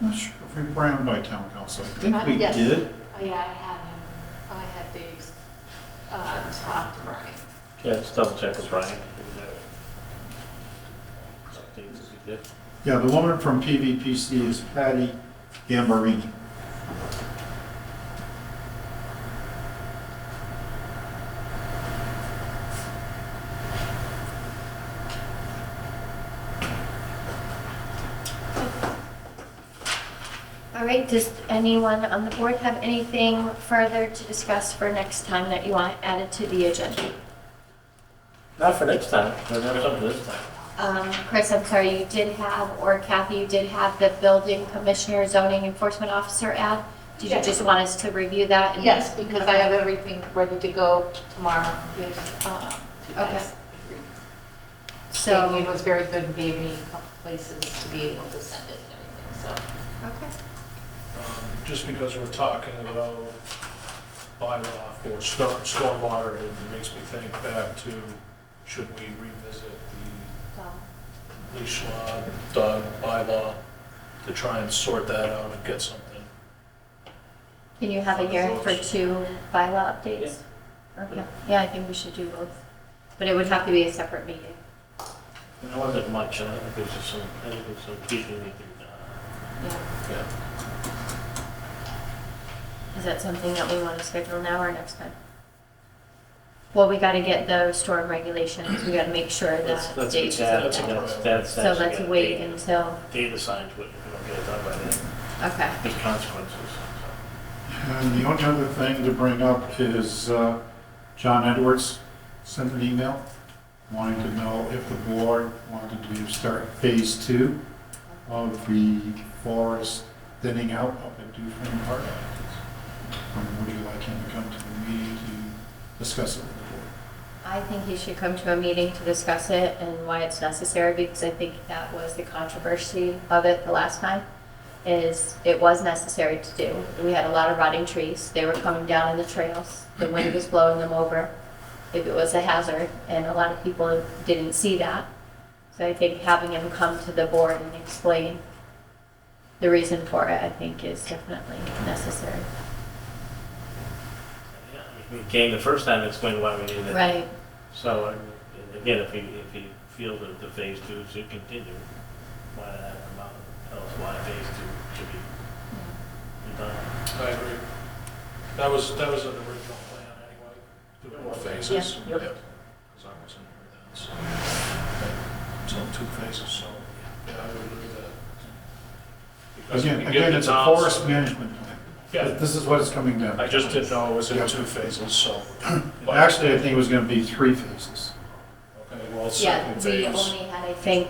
not sure if we ran by town council. I think we Yes. did. Oh, yeah, I had him, I had Dave's, talk to Brian. Yeah, just double check with Brian. Updates if you did. Yeah, the woman from PVPC is Patty Gambarini. All right, does anyone on the board have anything further to discuss for next time that you want added to the agenda? Not for next time, but have something this time. Chris, I'm sorry, you did have, or Kathy, you did have the building commissioner, zoning enforcement officer ad. Did you Yes. just want us to review that? Yes, because I have everything ready to go tomorrow with, you guys. Okay. So So, it was very good and gave me a couple places to be able to send it and everything, so. okay. Just because we're talking about bylaw for stormwater, it makes me think back to, should we revisit the leash law, dog bylaw, to try and sort that out and get something? Can you have a hearing for 2 bylaw updates? Okay, yeah, I think we should do both. But it would have to be a separate meeting. And there wasn't much, I think there's just some, I think there's some tweaking need to be done. Yeah. Yeah. Is that something that we want to schedule now or next time? Well, we got to get the storm regulations. We got to make sure that That's dates is that, okay. that's. So let's wait until, Date assigned to it, if we don't get it done by then, okay. there's consequences. And the only other thing to bring up is John Edwards sent an email wanting to know if the board wanted to start phase 2 of the forest thinning out up at Dufresne Park. Would you like him to come to the meeting to discuss it with the board? I think he should come to a meeting to discuss it and why it's necessary, because I think that was the controversy of it the last time, is it was necessary to do. We had a lot of rotting trees. They were coming down in the trails. The wind was blowing them over. It was a hazard, and a lot of people didn't see that. So I think having him come to the board and explain the reason for it, I think, is definitely necessary. Yeah, we came the first time to explain why we needed it. Right. So, again, if you feel that the phase 2 should continue, why not have them out, tell us why phase 2 should be done. I agree. That was an original plan anyway, do more phases. Yeah. Because I wasn't here then, so. So 2 phases, so, yeah, I would agree with that. Because we give Again, the it's a towns- forest management plan. Yeah, This is what it's coming down. I just didn't know it was in 2 phases, so. Actually, I think it was going to be 3 phases. Okay, well, Yeah, second we phase. only had, I think,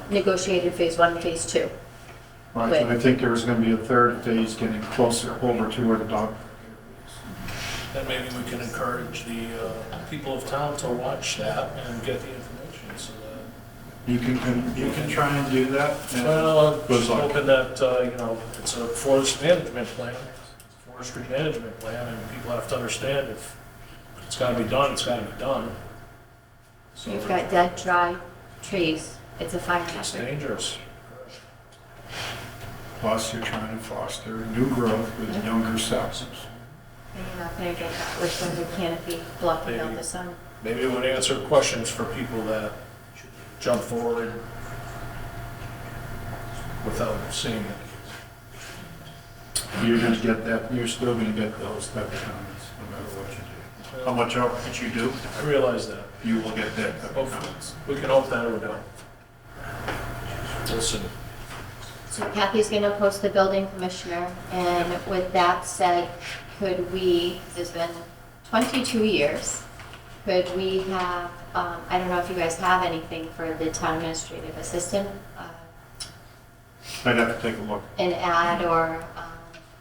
negotiated phase 1 and phase 2. Right, and I think there's gonna be a third phase getting closer over to where the dog. And maybe we can encourage the people of town to watch that and get the information so that. You can try and do that. and Well, I'm good just luck. hoping that, it's a forest management plan, it's a forestry management plan, and people have to understand if it's gotta be done, it's gotta be done. So You've got dead, dry trees. It's a fire it's hazard. dangerous. Plus, you're trying to foster new growth with younger sections. And you're not going to get that with the canopy blocking out the sun. Maybe it would answer questions for people that jump forward without seeing it. You're gonna get that, you're still gonna get those type of comments, no matter what you do. How much outreach you do, I realize that. you will get that type of Hopefully, comments. we can hope that it would help. Listen, So Kathy's going to post the building commissioner, and with that said, could we, it's been 22 years, could we have, I don't know if you guys have anything for the town administrative assistant, I'd have to take a look. an ad or,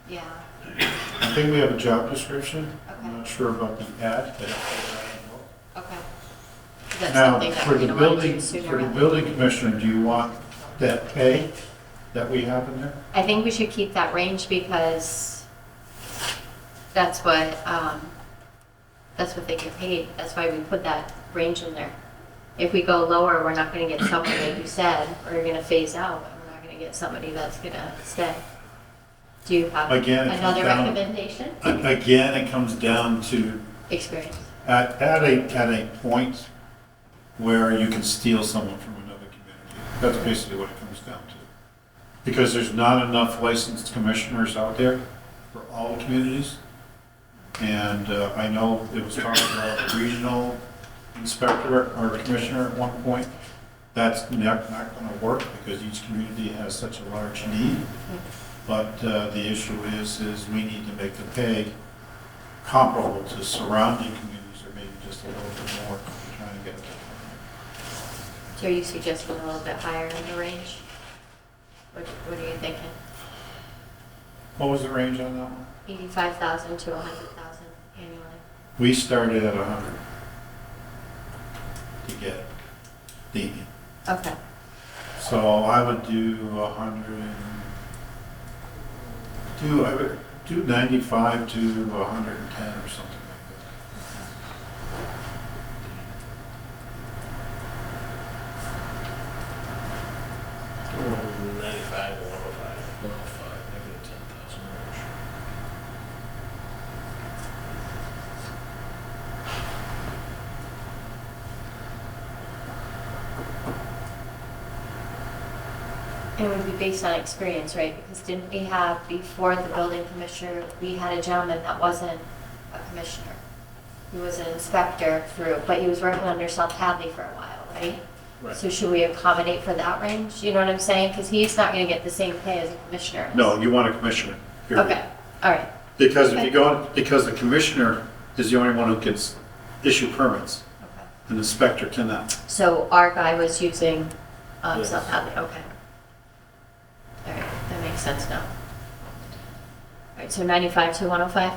yeah, I think we have a job description. I'm okay, not sure about the ad. okay. That's Now, something that for we're the going to want to do building, sooner for the rather. building commissioner, do you want that pay that we have in there? I think we should keep that range because that's what they get paid. That's why we put that range in there. If we go lower, we're not gonna get somebody, like you said, or you're gonna phase out, and we're not gonna get somebody that's gonna stay. Do you have Again, it comes another down- recommendation? Again, it comes down to, Experience. at a point where you can steal someone from another community. That's basically what it comes down to. Because there's not enough licensed commissioners out there for all the communities. And I know it was talking about a regional inspector or commissioner at one point. That's not going to work because each community has such a large need. But the issue is we need to make the pay comparable to surrounding communities or maybe just a little bit more. We're trying to get it. So are you suggesting a little bit higher in the range? What are you thinking? What was the range on that one? 85,000 to 100,000 annually. We started at 100 to get Damien. Okay. So I would do 100 and I would do 95 to 110 or something like that. 95 or 105, maybe a 10,000 range. And it would be based on experience, right? Because didn't we have, before the building commissioner, we had a gentleman that wasn't a commissioner. He was an inspector through, but he was working under South Hadley for a while, right? Right. So should we accommodate for that range? You know what I'm saying? Because he's not going to get the same pay as a commissioner is. No, you want a commissioner. period. Okay, all right. Because if you go, because the commissioner is the only one who can issue permits. Okay. An inspector cannot. So our guy was using Yes. South Hadley, okay. All right, that makes sense now. All right, so 95 to 105?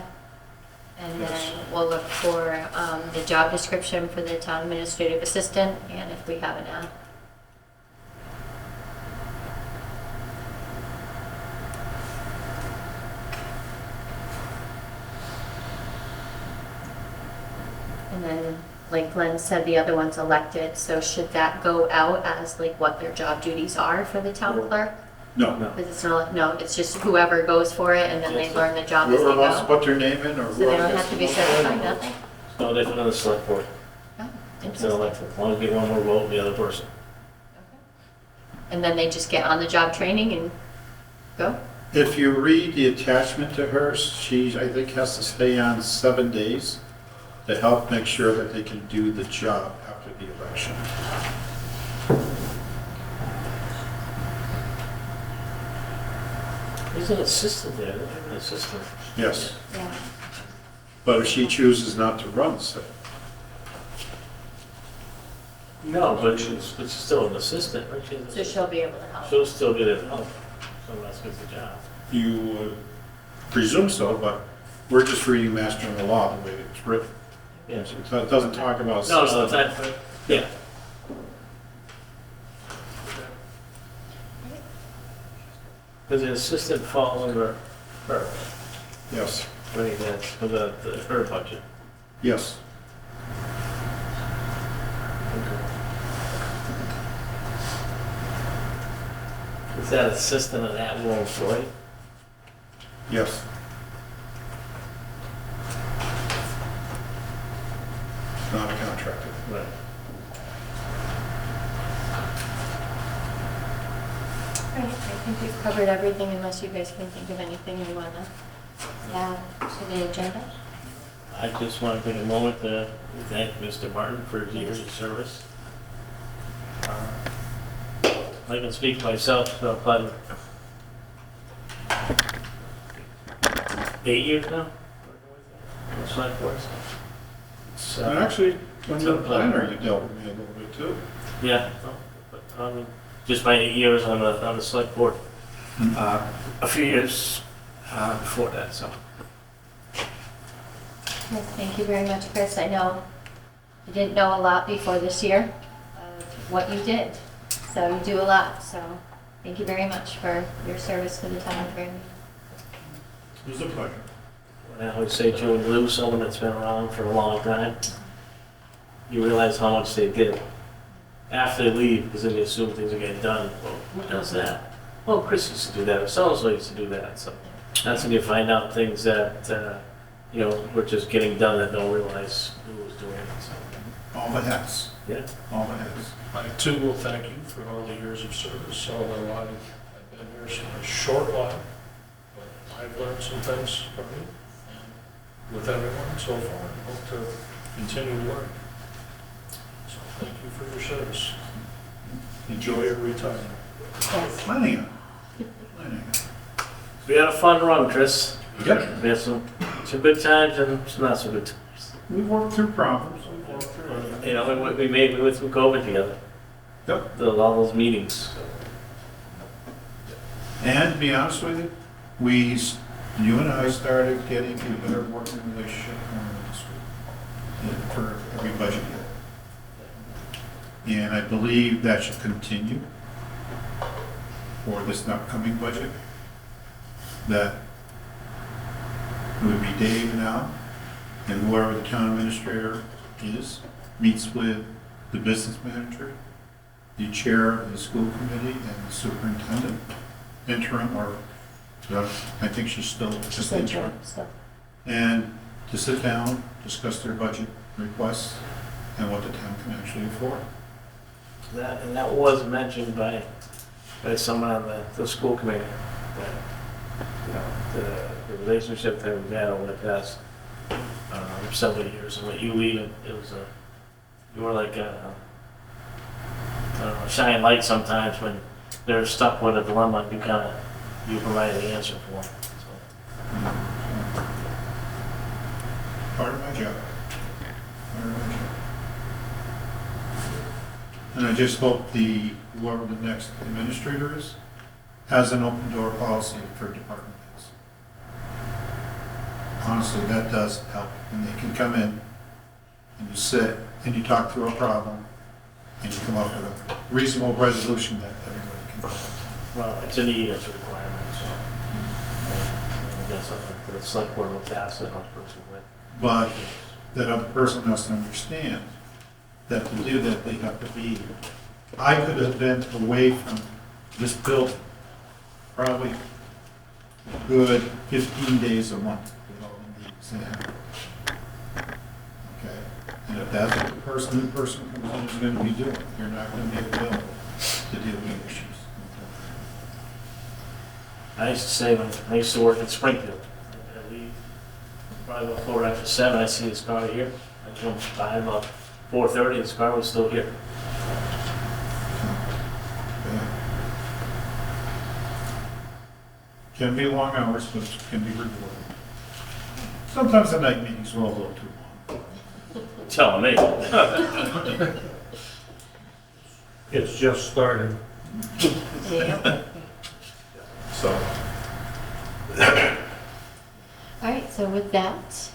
And Yes. then we'll look for the job description for the town administrative assistant, and if we have an ad. And then, like Glenn said, the other one's elected, so should that go out as like what their job duties are for the town clerk? No. Because it's not, no, it's just whoever goes for it, and then they learn the job as they Whoever wants to go. put their name in or So they whoever don't gets have to the be most certified, votes. nothing? No different than the select board. Oh, It's an interesting. election, as long as you get one more vote, the other person. And then they just get on the job training and go? If you read the attachment to hers, she, I think, has to stay on 7 days to help make sure that they can do the job after the election. There's an assistant there, they have an assistant. Yes, Yeah. but if she chooses not to run, so No, but it's still an assistant, right? So she'll be able to help. She'll still get it help. Someone else gets the job. You would presume so, but we're just reading Master in the Law the way it's written. Yeah. So it doesn't talk about. No, it's not, yeah. Does the assistant fall under her? Yes, Right, that's for her budget. yes. Is that assistant an at-will employee? Yes. Not a contractor. Right. Right, I think we've covered everything unless you guys can think of anything you want to add to the agenda. I just want to take a moment to thank Mr. Martin for his years of service. I can speak for myself, but 8 years now? That's not worse. And actually, when you're a planner, you dealt with me a little bit too. Yeah, but just my 8 years on the select board. A few years before that, so. Yes, thank you very much, Chris. I know you didn't know a lot before this year of what you did. So you do a lot, so thank you very much for your service to the town of Granby. It was a pleasure. I always say to you, when you lose someone that's been around for a long time, you realize how much they did. After they leave, because then you assume things are getting done. Well, who does that? Oh, Chris used to do that, or so-and-so used to do that. So that's when you find out things that, were just getting done that don't realize who was doing it. So, All the hats, yeah. all the hats. I too will thank you for all the years of service, although I've been here for a short while. But I've learned some things from you and with everyone so far, and hope to continue to learn. So thank you for your service. Enjoy your retirement. Yes. Planning it. We had a fun run, Chris. Yep. We had some good times and some not so good times. We've worked through problems. We've worked through it. We went through COVID together. Yep. All those meetings. And to be honest with you, you and I started getting a better working relationship with the school for every budget year. And I believe that should continue for this upcoming budget. That it would be Dave now, and whoever the town administrator is, meets with the business manager, the chair of the school committee, and the superintendent, interim, or, I think she's still just interim. And to sit down, discuss their budget requests, and what the town can actually afford. That was mentioned by someone on the school committee. That, the relationship that we've had over the past several years, and with you leaving, you were like a shining light sometimes when they're stuck with a dilemma. You provided the answer for them. So. Part of my job. And I just hope whoever the next administrator is, has an open door policy for department heads. Honestly, that does help. And they can come in and you sit and you talk through a problem and you come up with a reasonable resolution that everybody can. Well, it's an ES requirement, so I guess the select board will pass it on person with. But that other person has to understand that to do that, they have to be, I could have been away from this building probably a good 15 days a month with all the meetings they have. Okay? And if that's what the person comes in is going to be doing, you're not going to be available to deal with issues. I used to say when I used to work in Springfield, I leave probably about 4 after 7, I see this car here. I come by about 4:30, this car was still here. Can be long hours, but it can be rewarding. Sometimes the night meetings are a little too long. Telling me. It's just started. Yeah. So, All right, so with that,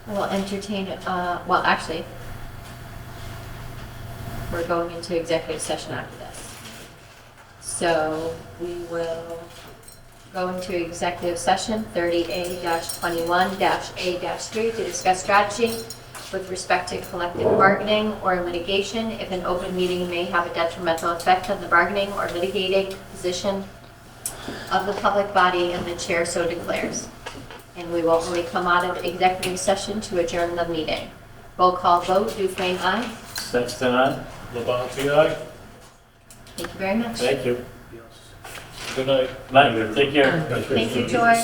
we'll entertain, well, actually, we're going into executive session after this. So we will go into executive session 30A-21-A-3 to discuss strategy with respect to collective bargaining or litigation if an open meeting may have a detrimental effect on the bargaining or litigating position of the public body and the chair so declares. And we will only come out of executive session to adjourn the meeting. Roll call vote, Dufresne, aye. Sexton, aye? Labonte, aye? Thank you very much. Thank you. Good night. Night, take care. Thank you, George.